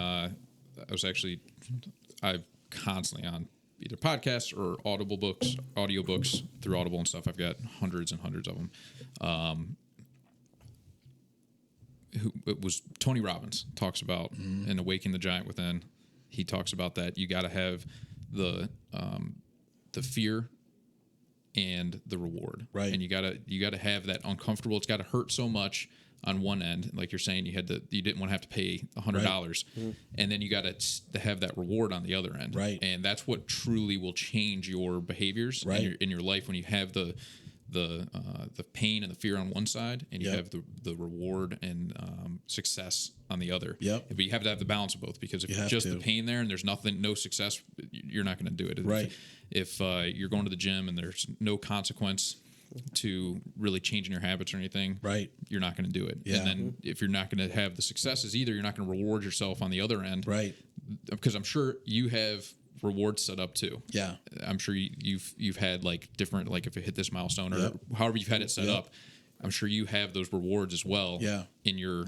I'm constantly on either podcasts or audiobooks through Audible and stuff. I've got hundreds and hundreds of them. It was Tony Robbins talks about in Awakening the Giant Within. He talks about that you got to have the fear and the reward, right? And you got to have that uncomfortable. It's got to hurt so much on one end, like you're saying, you didn't want to have to pay $100, and then you got to have that reward on the other end, right? And that's what truly will change your behaviors in your life when you have the pain and the fear on one side, and you have the reward and success on the other. Yep. But you have to have the balance of both, because if it's just the pain there and there's no success, you're not going to do it. Right. If you're going to the gym and there's no consequence to really changing your habits or anything, right, you're not going to do it. Yeah. And then if you're not going to have the successes either, you're not going to reward yourself on the other end. Right. Because I'm sure you have rewards set up too. Yeah. I'm sure you've had like different, like if you hit this milestone or however you've had it set up, I'm sure you have those rewards as well. Yeah. In your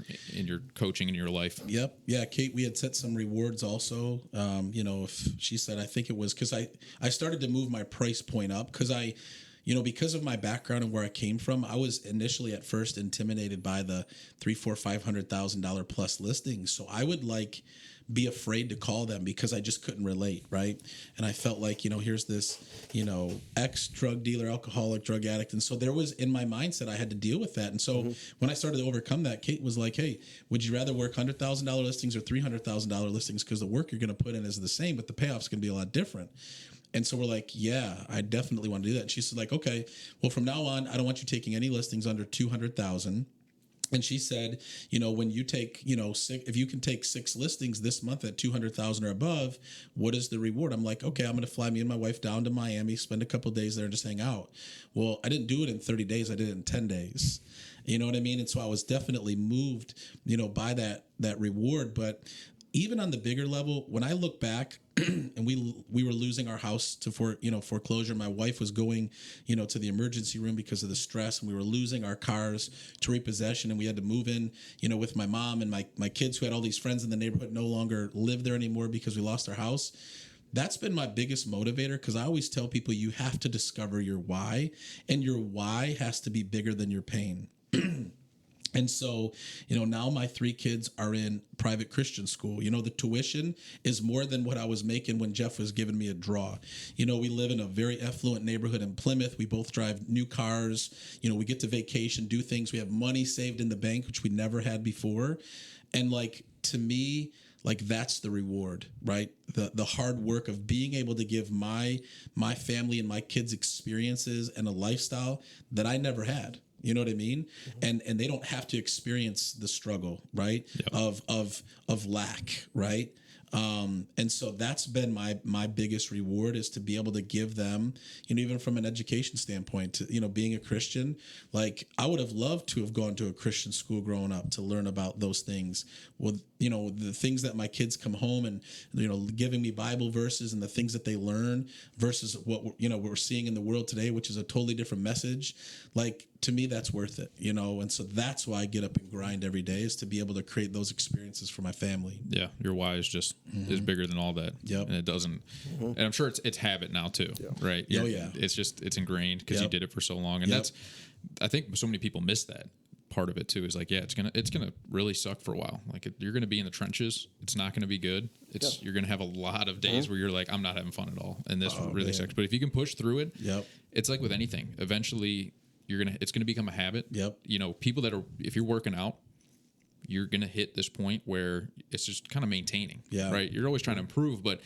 coaching in your life. Yep. Yeah. Kate, we had set some rewards also. If she said, I think it was because I started to move my price point up because because of my background and where I came from, I was initially at first intimidated by the $300,000, $400,000, $500,000 plus listings. So I would be afraid to call them because I just couldn't relate, right? And I felt like, here's this, ex drug dealer, alcoholic, drug addict. And so there was in my mindset, I had to deal with that. And so when I started to overcome that, Kate was like, hey, would you rather work $100,000 listings or $300,000 listings? Because the work you're going to put in is the same, but the payoff's going to be a lot different. And so we're like, yeah, I definitely want to do that. And she said, like, okay, well, from now on, I don't want you taking any listings under 200,000. And she said, when you take, if you can take 6 listings this month at 200,000 or above, what is the reward? I'm like, okay, I'm going to fly me and my wife down to Miami, spend a couple of days there and just hang out. Well, I didn't do it in 30 days. I did it in 10 days. You know what I mean? And so I was definitely moved, by that reward. But even on the bigger level, when I look back and we were losing our house to foreclosure, my wife was going, to the emergency room because of the stress, and we were losing our cars to repossession, and we had to move in, with my mom, and my kids who had all these friends in the neighborhood no longer live there anymore because we lost our house. That's been my biggest motivator, because I always tell people you have to discover your why, and your why has to be bigger than your pain. And so, now my 3 kids are in private Christian school. The tuition is more than what I was making when Jeff was giving me a draw. We live in a very affluent neighborhood in Plymouth. We both drive new cars. We get to vacation, do things. We have money saved in the bank, which we never had before. And to me, that's the reward, right? The hard work of being able to give my family and my kids experiences and a lifestyle that I never had. You know what I mean? And they don't have to experience the struggle, right? Yep. Of lack, right? And so that's been my biggest reward, is to be able to give them, even from an education standpoint, to, being a Christian. Like, I would have loved to have gone to a Christian school growing up to learn about those things. Well, the things that my kids come home and, giving me Bible verses and the things that they learn versus what, we're seeing in the world today, which is a totally different message. Like, to me, that's worth it, and so that's why I get up and grind every day, is to be able to create those experiences for my family. Yeah, your why is just is bigger than all that. Yep. And it doesn't, and I'm sure it's habit now too, right? Oh yeah, it's ingrained because you did it for so long, and that's, I think so many people miss that part of it too. Is like, it's gonna really suck for a while. Like, you're gonna be in the trenches. It's not gonna be good. You're gonna have a lot of days where you're like, I'm not having fun at all, and this really sucks. But if you can push through it, it's like with anything. Eventually, it's gonna become a habit. People that are, if you're working out, you're gonna hit this point where it's just kind of maintaining. Right. You're always trying to improve, but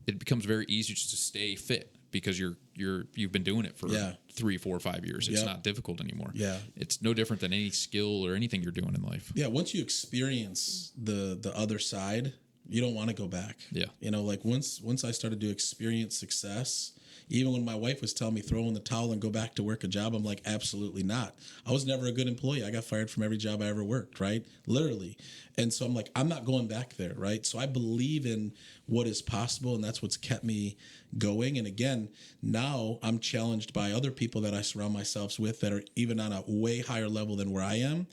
it becomes very easy just to stay fit because you've been doing it for 3, 4, 5 years. It's not difficult anymore. It's no different than any skill or anything you're doing in life. Once you experience the other side, you don't want to go back. Like once I started to experience success, even when my wife was telling me throw in the towel and go back to work a job, I'm like, absolutely not. I was never a good employee. I got fired from every job I ever worked, right? Literally. And so I'm like, I'm not going back there, right? So I believe in what is possible, and that's what's kept me going. And again, now I'm challenged by other people that I surround myself with that are even on a way higher level than where I am.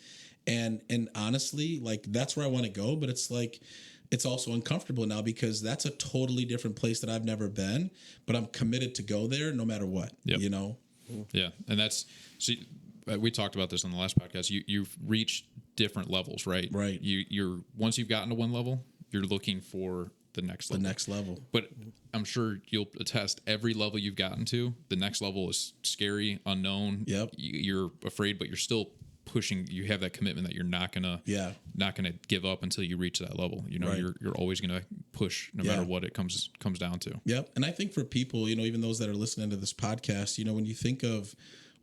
And honestly, like, that's where I want to go, but it's like, it's also uncomfortable now because that's a totally different place that I've never been, but I'm committed to go there no matter what, Yeah. And see, we talked about this on the last podcast. You've reached different levels, right? Right. You're once you've gotten to one level, you're looking for the next level. But I'm sure you'll attest, every level you've gotten to, the next level is scary, unknown. You're afraid, but you're still pushing. You have that commitment that you're not gonna give up until you reach that level. You're always gonna push no matter what it comes down to. And I think for people, even those that are listening to this podcast, when you think of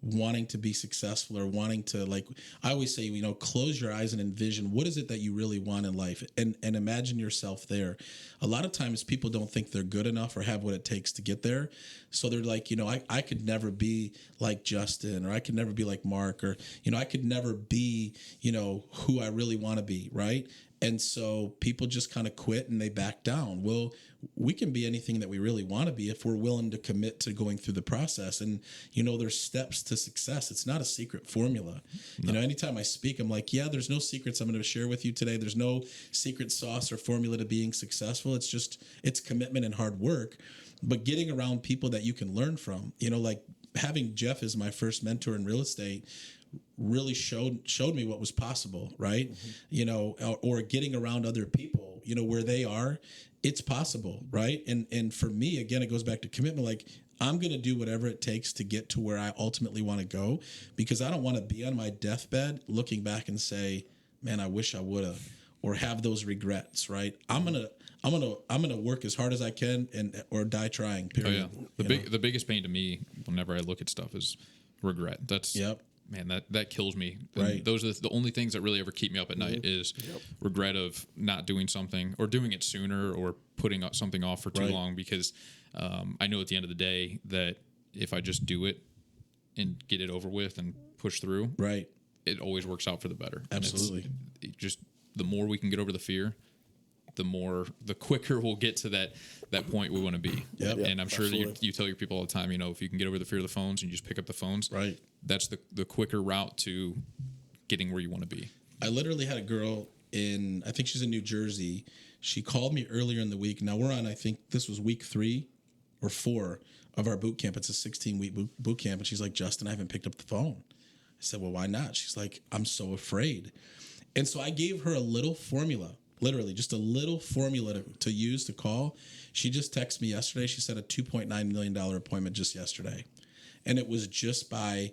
wanting to be successful or wanting to, like, I always say, close your eyes and envision what is it that you really want in life, and imagine yourself there. A lot of times people don't think they're good enough or have what it takes to get there. So they're like, I could never be like Justin, or I could never be like Mark, or, I could never be, who I really want to be. Right. And so people just kind of quit and they back down. Well, we can be anything that we really want to be if we're willing to commit to going through the process. And, there's steps to success. It's not a secret formula. No. Anytime I speak, I'm like, there's no secrets I'm going to share with you today. There's no secret sauce or formula to being successful. It's commitment and hard work, but getting around people that you can learn from, like having Jeff as my first mentor in real estate really showed me what was possible, right? Or getting around other people where they are, it's possible, right? And for me, again, it goes back to commitment. Like, I'm going to do whatever it takes to get to where I ultimately want to go, because I don't want to be on my deathbed looking back and say, man, I wish I would have, or have those regrets, right? I'm going to work as hard as I can or die trying, period. Oh yeah. The biggest pain to me whenever I look at stuff is regret. That's man, that kills me. And right. those are the only things that really ever keep me up at night is regret of not doing something or doing it sooner or putting something off for too long, because I know at the end of the day that if I just do it and get it over with and push through, right, it always works out for the better. Absolutely. It just the more we can get over the fear, the quicker we'll get to that point we want to be. Yep. And I'm sure that you tell your people all the time, if you can get over the fear of the phones and you just pick up the phones, right, that's the quicker route to getting where you want to be. I literally had a girl I think she's in New Jersey. She called me earlier in the week. Now we're on, I think this was week 3 or 4 of our boot camp. It's a 16-week boot camp. And she's like, Justin, I haven't picked up the phone. I said, well, why not? She's like, I'm so afraid. And so I gave her a little formula, literally just a little formula to use to call. She just texted me yesterday. She said a $2.9 million appointment just yesterday. And it was just by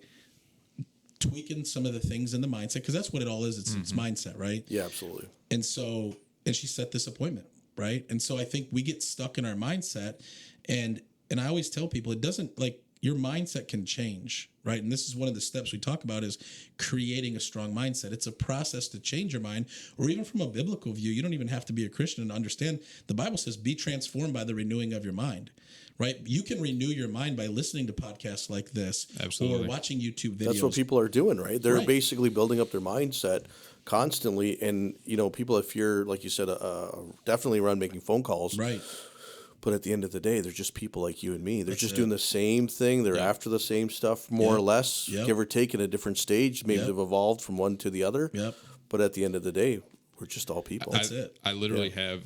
tweaking some of the things in the mindset, because that's what it all is. It's mindset, right? Yeah, absolutely. And so, and she set this appointment, right? And so I think we get stuck in our mindset, and I always tell people, it doesn't, like, your mindset can change, right? And this is one of the steps we talk about, is creating a strong mindset. It's a process to change your mind, or even from a biblical view, you don't even have to be a Christian to understand. The Bible says, be transformed by the renewing of your mind, right? You can renew your mind by listening to podcasts like this. Absolutely. Or watching YouTube videos. That's what people are doing, right? They're Right. basically building up their mindset constantly. And, people, if you're, like you said, definitely around making phone calls. Right. But at the end of the day, they're just people like you and me. They're That's just it. doing the same thing. They're after the same stuff, more or less, give or take, in a different stage. Maybe they've evolved from one to the other. Yep. But at the end of the day, we're just all people. That's it. I literally have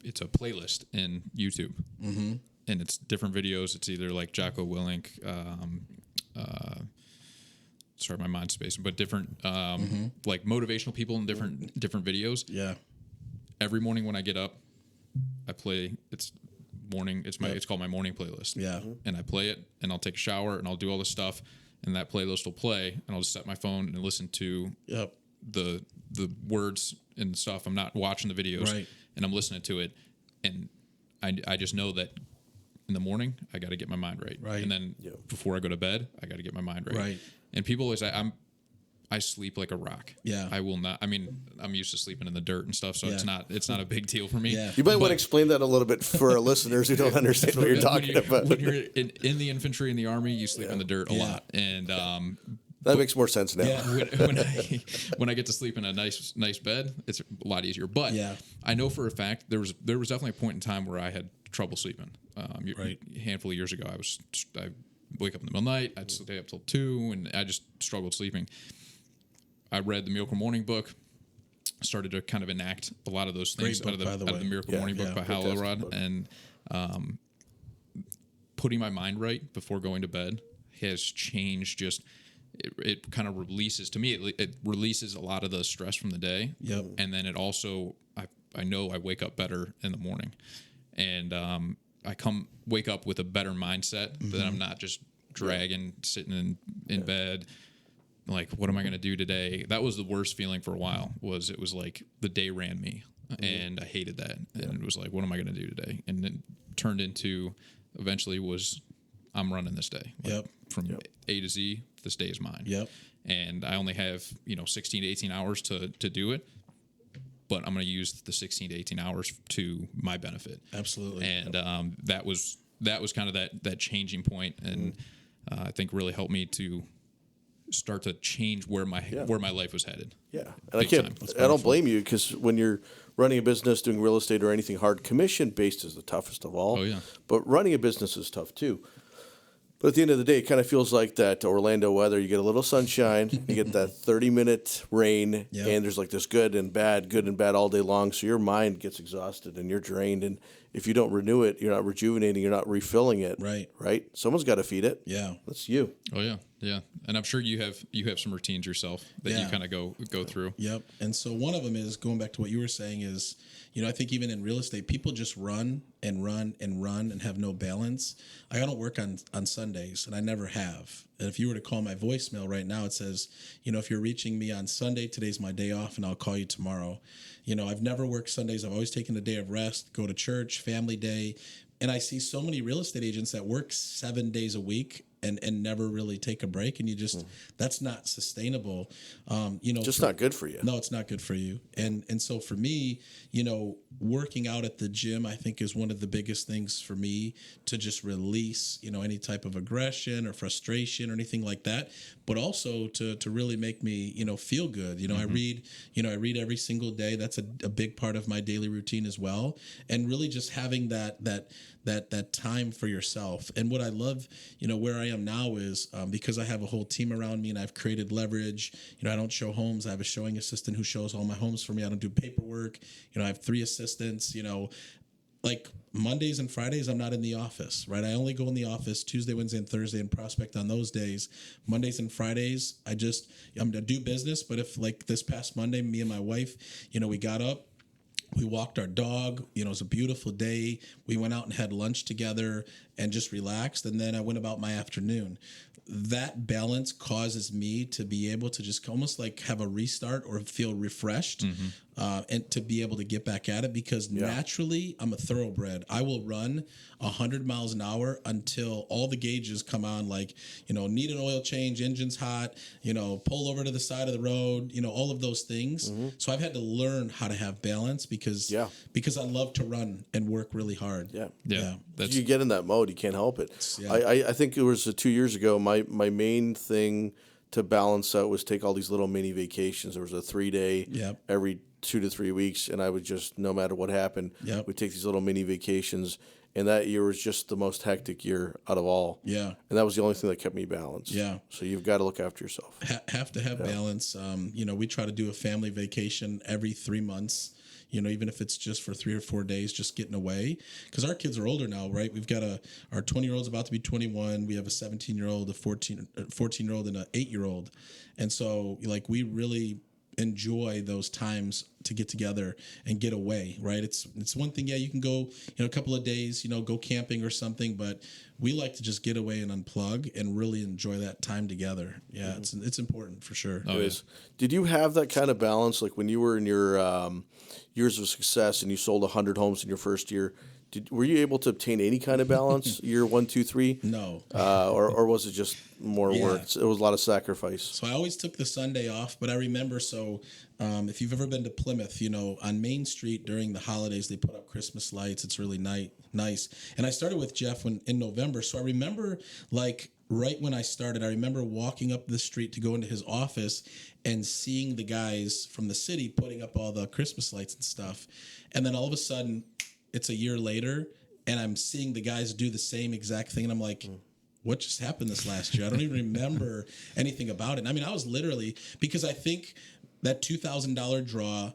it's a playlist in YouTube, and it's different videos. It's either like Jocko Willink, sorry, my mind's spacing, but different like motivational people in different videos. Yeah. Every morning when I get up, I play. It's called my morning playlist. Yeah. And I play it, and I'll take a shower, and I'll do all this stuff, and that playlist will play, and I'll just set my phone and listen to the words and stuff. I'm not watching the videos, Right. and I'm listening to it, and I just know that in the morning I got to get my mind right, Right. and then before I go to bed I got to get my mind right. Right. And people always say I sleep like a rock. Yeah. I will not. I mean, I'm used to sleeping in the dirt and stuff, so Yeah. it's not a big deal for me. Yeah. You might want to explain that a little bit for our listeners who don't understand what you're talking about. When you're in the infantry in the army, you sleep in the dirt a lot, and That makes more sense now. Yeah. when I get to sleep in a nice bed, it's a lot easier. But I know for a fact there was definitely a point in time where I had trouble sleeping. Right. A handful of years ago, I wake up in the middle of the night, I'd stay up till 2, and I just struggled sleeping. I read the Miracle Morning book, started to kind of enact a lot of those things Great book, out of the Miracle Morning book by Hal fantastic Elrod, book. and putting my mind right before going to bed has changed. Just it kind of releases, to me, it releases a lot of the stress from the day. Yep. And then it also, I know I wake up better in the morning, and I wake up with a better mindset that I'm not just dragging, sitting in bed. Like, what am I going to do today? That was the worst feeling for a while. It was like the day ran me, and I hated that. And it was like, what am I going to do today? And then turned into, eventually was, I'm running this day. Like, from A to Z, this day is mine. Yep. And I only have 16 to 18 hours to do it, but I'm going to use the 16 to 18 hours to my benefit. Absolutely. And that was kind of that changing point, and I think really helped me to start to change where my life was headed. Yeah, and I don't blame you, because when you're running a business, doing real estate or anything hard, commission-based is the toughest of all. Oh, yeah. But running a business is tough too. But at the end of the day, it kind of feels like that Orlando weather. You get a little sunshine, you get that 30-minute rain, and there's like this good and bad all day long. So your mind gets exhausted and you're drained, and if you don't renew it, you're not rejuvenating, you're not refilling it. Right. Right. Someone's got to feed it. Yeah. That's you. Oh yeah, yeah. And I'm sure you have some routines yourself that you Yeah. kind of go through. Yep. And so one of them is going back to what you were saying is, I think even in real estate, people just run and run and run and have no balance. I don't work on Sundays, and I never have. And if you were to call my voicemail right now, it says, if you're reaching me on Sunday, today's my day off, and I'll call you tomorrow. I've never worked Sundays. I've always taken a day of rest, go to church, family day. And I see so many real estate agents that work 7 days a week and never really take a break. And you just, that's not sustainable. Just not good for you. No, it's not good for you. And so for me, working out at the gym, I think is one of the biggest things for me to just release, any type of aggression or frustration or anything like that, but also to really make me, feel good. I read every single day. That's a big part of my daily routine as well. And really just having that time for yourself. And what I love, where I am now is because I have a whole team around me and I've created leverage. I don't show homes. I have a showing assistant who shows all my homes for me. I don't do paperwork. I have 3 assistants. Like Mondays and Fridays, I'm not in the office, right? I only go in the office Tuesday, Wednesday, and Thursday and prospect on those days. Mondays and Fridays, I'm going to do business. But if like this past Monday, me and my wife, we got up, we walked our dog, it was a beautiful day. We went out and had lunch together and just relaxed. And then I went about my afternoon. That balance causes me to be able to just almost like have a restart or feel refreshed and to be able to get back at it because naturally I'm a thoroughbred. I will run 100 miles an hour until all the gauges come on, like, need an oil change, engine's hot, pull over to the side of the road, all of those things. So I've had to learn how to have balance because I love to run and work really hard. Yeah. If you get in that mode, you can't help it. I think it was 2 years ago, my main thing to balance out was take all these little mini vacations. There was a 3-day every 2 to 3 weeks, and I would just, no matter what happened, we'd take these little mini vacations. And that year was just the most hectic year out of all. Yeah. And that was the only thing that kept me balanced. Yeah. So you've got to look after yourself. Have to have balance. We try to do a family vacation every 3 months. Even if it's just for 3 or 4 days, just getting away. Because our kids are older now, right? We've got our 20-year-old's about to be 21. We have a 17-year-old, a 14-year-old, and an 8-year-old. And so, we really enjoy those times to get together and get away, right? It's one thing, you can go, a couple of days, go camping or something, but we like to just get away and unplug and really enjoy that time together. Yeah, it's important for sure. It is. Did you have that kind of balance, like when you were in your years of success and you sold 100 homes in your first year? Were you able to obtain any kind of balance year 1, 2, 3? No. Or was it just more work? It was a lot of sacrifice. So I always took the Sunday off, but I remember, if you've ever been to Plymouth, on Main Street during the holidays, they put up Christmas lights. It's really nice. And I started with Jeff in November. So I remember right when I started, I remember walking up the street to go into his office and seeing the guys from the city putting up all the Christmas lights and stuff. And then all of a sudden, it's a year later, and I'm seeing the guys do the same exact thing, and I'm like, what just happened this last year? I don't even remember anything about it. And I was literally, because I think that $2,000 draw,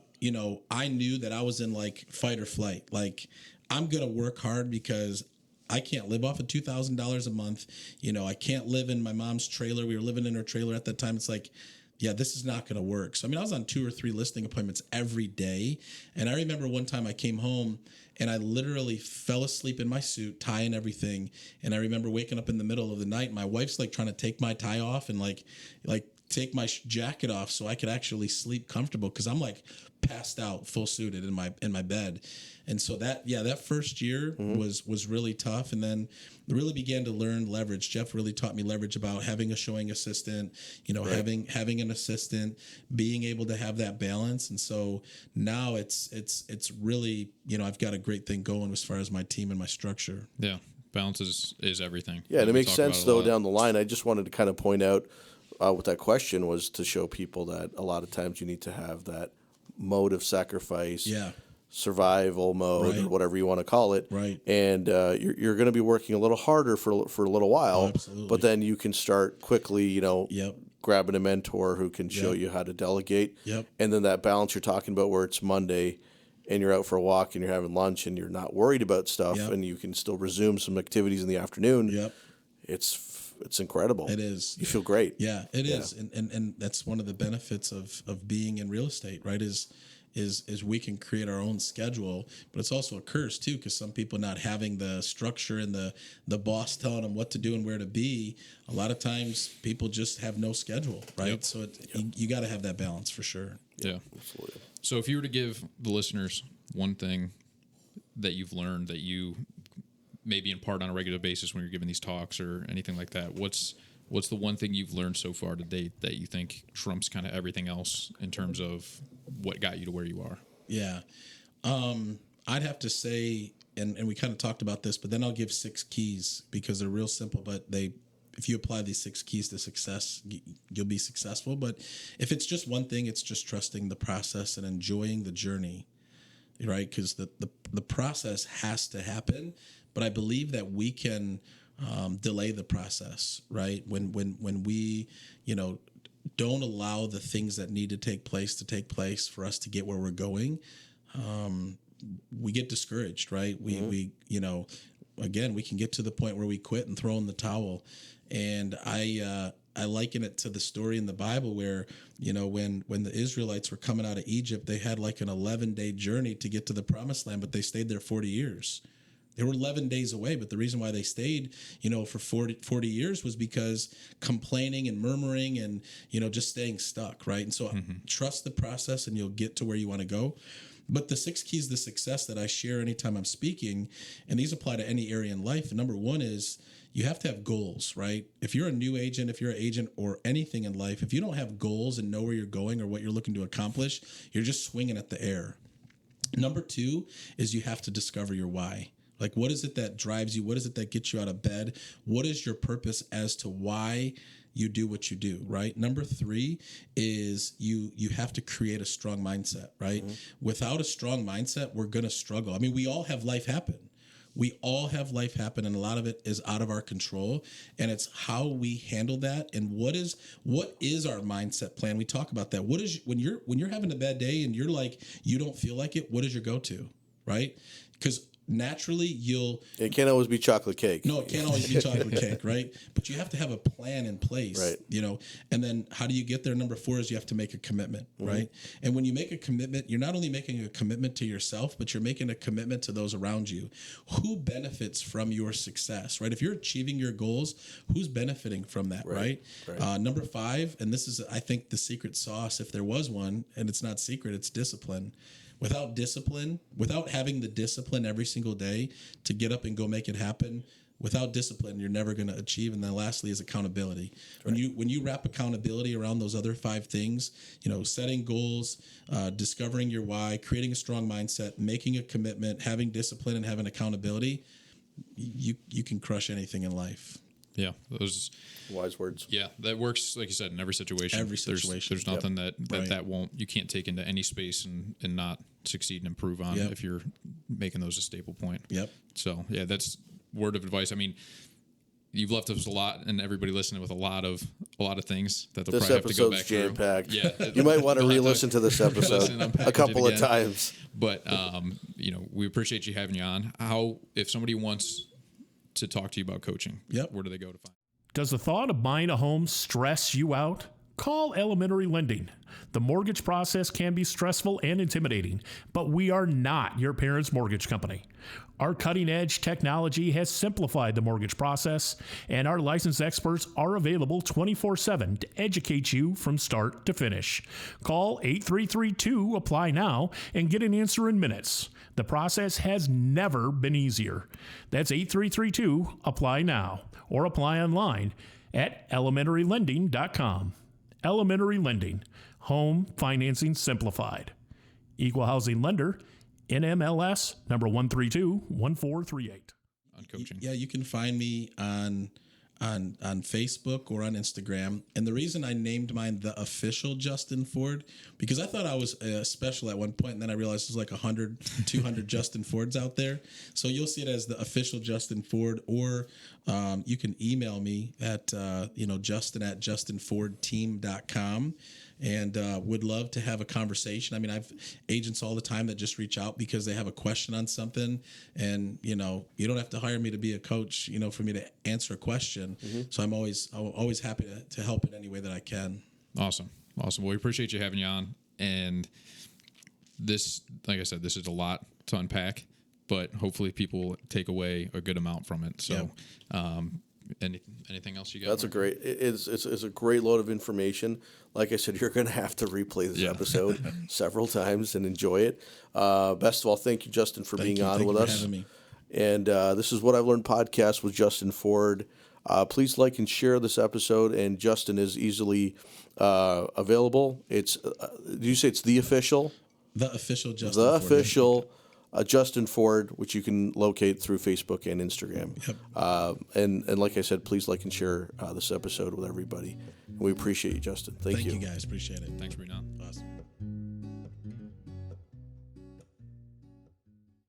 I knew that I was in fight or flight. I'm going to work hard because I can't live off of $2,000 a month. I can't live in my mom's trailer. We were living in her trailer at that time. It's this is not going to work. So, I was on 2 or 3 listing appointments every day. And I remember one time I came home and I literally fell asleep in my suit, tie and everything. And I remember waking up in the middle of the night. My wife's trying to take my tie off and take my jacket off so I could actually sleep comfortable because I'm passed out, full suited in my bed. And so that first year was really tough. And then really began to learn leverage. Jeff really taught me leverage about having a showing assistant, having an assistant, being able to have that balance. And so now it's really, I've got a great thing going as far as my team and my structure. Yeah. Balance is everything. Yeah. And it makes sense though down the line. I just wanted to kind of point out with that question was to show people that a lot of times you need to have that mode of sacrifice, survival mode, or whatever you want to call it. Right. And you're going to be working a little harder for a little while, but then you can start quickly, grabbing a mentor who can show you how to delegate. And then that balance you're talking about where it's Monday and you're out for a walk and you're having lunch and you're not worried about stuff Yep. and you can still resume some activities in the afternoon. Yep. It's incredible. It is. You feel great. Yeah, it is. And that's one of the benefits of being in real estate, right? Is we can create our own schedule, but it's also a curse too, because some people not having the structure and the boss telling them what to do and where to be. A lot of times people just have no schedule, right? Yep. So you got to have that balance for sure. Yeah. Absolutely. So if you were to give the listeners one thing that you've learned that you maybe impart on a regular basis when you're giving these talks or anything like that, what's the one thing you've learned so far to date that you think trumps kind of everything else in terms of what got you to where you are? Yeah. I'd have to say, and we kind of talked about this, but then I'll give 6 keys because they're real simple, but if you apply these 6 keys to success, you'll be successful. But if it's just one thing, it's just trusting the process and enjoying the journey, right? Because the process has to happen, but I believe that we can delay the process, right? When we, don't allow the things that need to take place for us to get where we're going, we get discouraged, right? We again, we can get to the point where we quit and throw in the towel. And I liken it to the story in the Bible where, when the Israelites were coming out of Egypt, they had like an 11-day journey to get to the promised land, but they stayed there 40 years. They were 11 days away, but the reason why they stayed, for 40 years was because complaining and murmuring and, just staying stuck, right? And so trust the process and you'll get to where you want to go. But the 6 keys to success that I share anytime I'm speaking, and these apply to any area in life, number one is you have to have goals, right? If you're a new agent, if you're an agent or anything in life, if you don't have goals and know where you're going or what you're looking to accomplish, you're just swinging at the air. Number 2 is you have to discover your why. Like, what is it that drives you? What is it that gets you out of bed? What is your purpose as to why you do what you do, right? Number 3 is you have to create a strong mindset, right? Without a strong mindset, we're going to struggle. I mean, we all have life happen. We all have life happen, and a lot of it is out of our control, and it's how we handle that and what is our mindset plan. We talk about that. What is when you're having a bad day and you're like you don't feel like it, what is your go-to, right? Because naturally it can't always be chocolate cake. No, it can't always be chocolate cake, right? But you have to have a plan in place, right? And then how do you get there? Number 4 is you have to make a commitment, right? And when you make a commitment, you're not only making a commitment to yourself, but you're making a commitment to those around you. Who benefits from your success, right? If you're achieving your goals, who's benefiting from that, right? Number 5, and this is, I think, the secret sauce, if there was one, and it's not secret, it's discipline. Without discipline, without having the discipline every single day to get up and go make it happen, without discipline, you're never going to achieve. And then lastly is accountability. Right. When you wrap accountability around those other 5 things, setting goals, discovering your why, creating a strong mindset, making a commitment, having discipline, and having accountability, you can crush anything in life. Yeah, those wise words. Yeah, that works, like you said, in every situation. There's nothing that won't, you can't take into any space and not succeed and improve on if you're making those a staple point. Yep. So yeah, that's word of advice. I mean, you've left us a lot, and everybody listening with a lot of things that they'll probably have to go back through. This episode's jam-packed. Yeah, you might want to re-listen to this episode a couple of times. But we appreciate you having you on. If somebody wants to talk to you about coaching, where do they go to find? Does the thought of buying a home stress you out? Call Elementary Lending. The mortgage process can be stressful and intimidating, but we are not your parents' mortgage company. Our cutting-edge technology has simplified the mortgage process, and our licensed experts are available 24/7 to educate you from start to finish. Call 8332-APPLY now and get an answer in minutes. The process has never been easier. That's 8332-APPLY now, or apply online at elementarylending.com. Elementary Lending, home financing simplified. Equal housing lender, NMLS number 1321438. On coaching. Yeah, you can find me on Facebook or on Instagram. And the reason I named mine The Official Justin Ford, because I thought I was special at one point, and then I realized there's like 100, 200 Justin Fords out there. So you'll see it as The Official Justin Ford, or you can email me at Justin@justinfordteam.com. and would love to have a conversation. I mean, I've agents all the time that just reach out because they have a question on something, and you don't have to hire me to be a coach, for me to answer a question. So I'm always happy to help in any way that I can. Awesome. Well, we appreciate you having you on. And this, like I said, this is a lot to unpack, but hopefully people will take away a good amount from it. So, anything else you got? That's it's a great load of information. Like I said, you're going to have to replay this episode several times and enjoy it. Best of all, thank you, Justin, for being on with us. Having me. And this is What I've Learned podcast with Justin Ford. Please like and share this episode. And Justin is easily available. It's did you say it's the official? The official Justin The Ford. official Justin Ford, which you can locate through Facebook and Instagram. Yep. And like I said, please like and share this episode with everybody. We appreciate you, Justin. Thank you. Thank you, guys. Appreciate it. Thanks for being on. Awesome.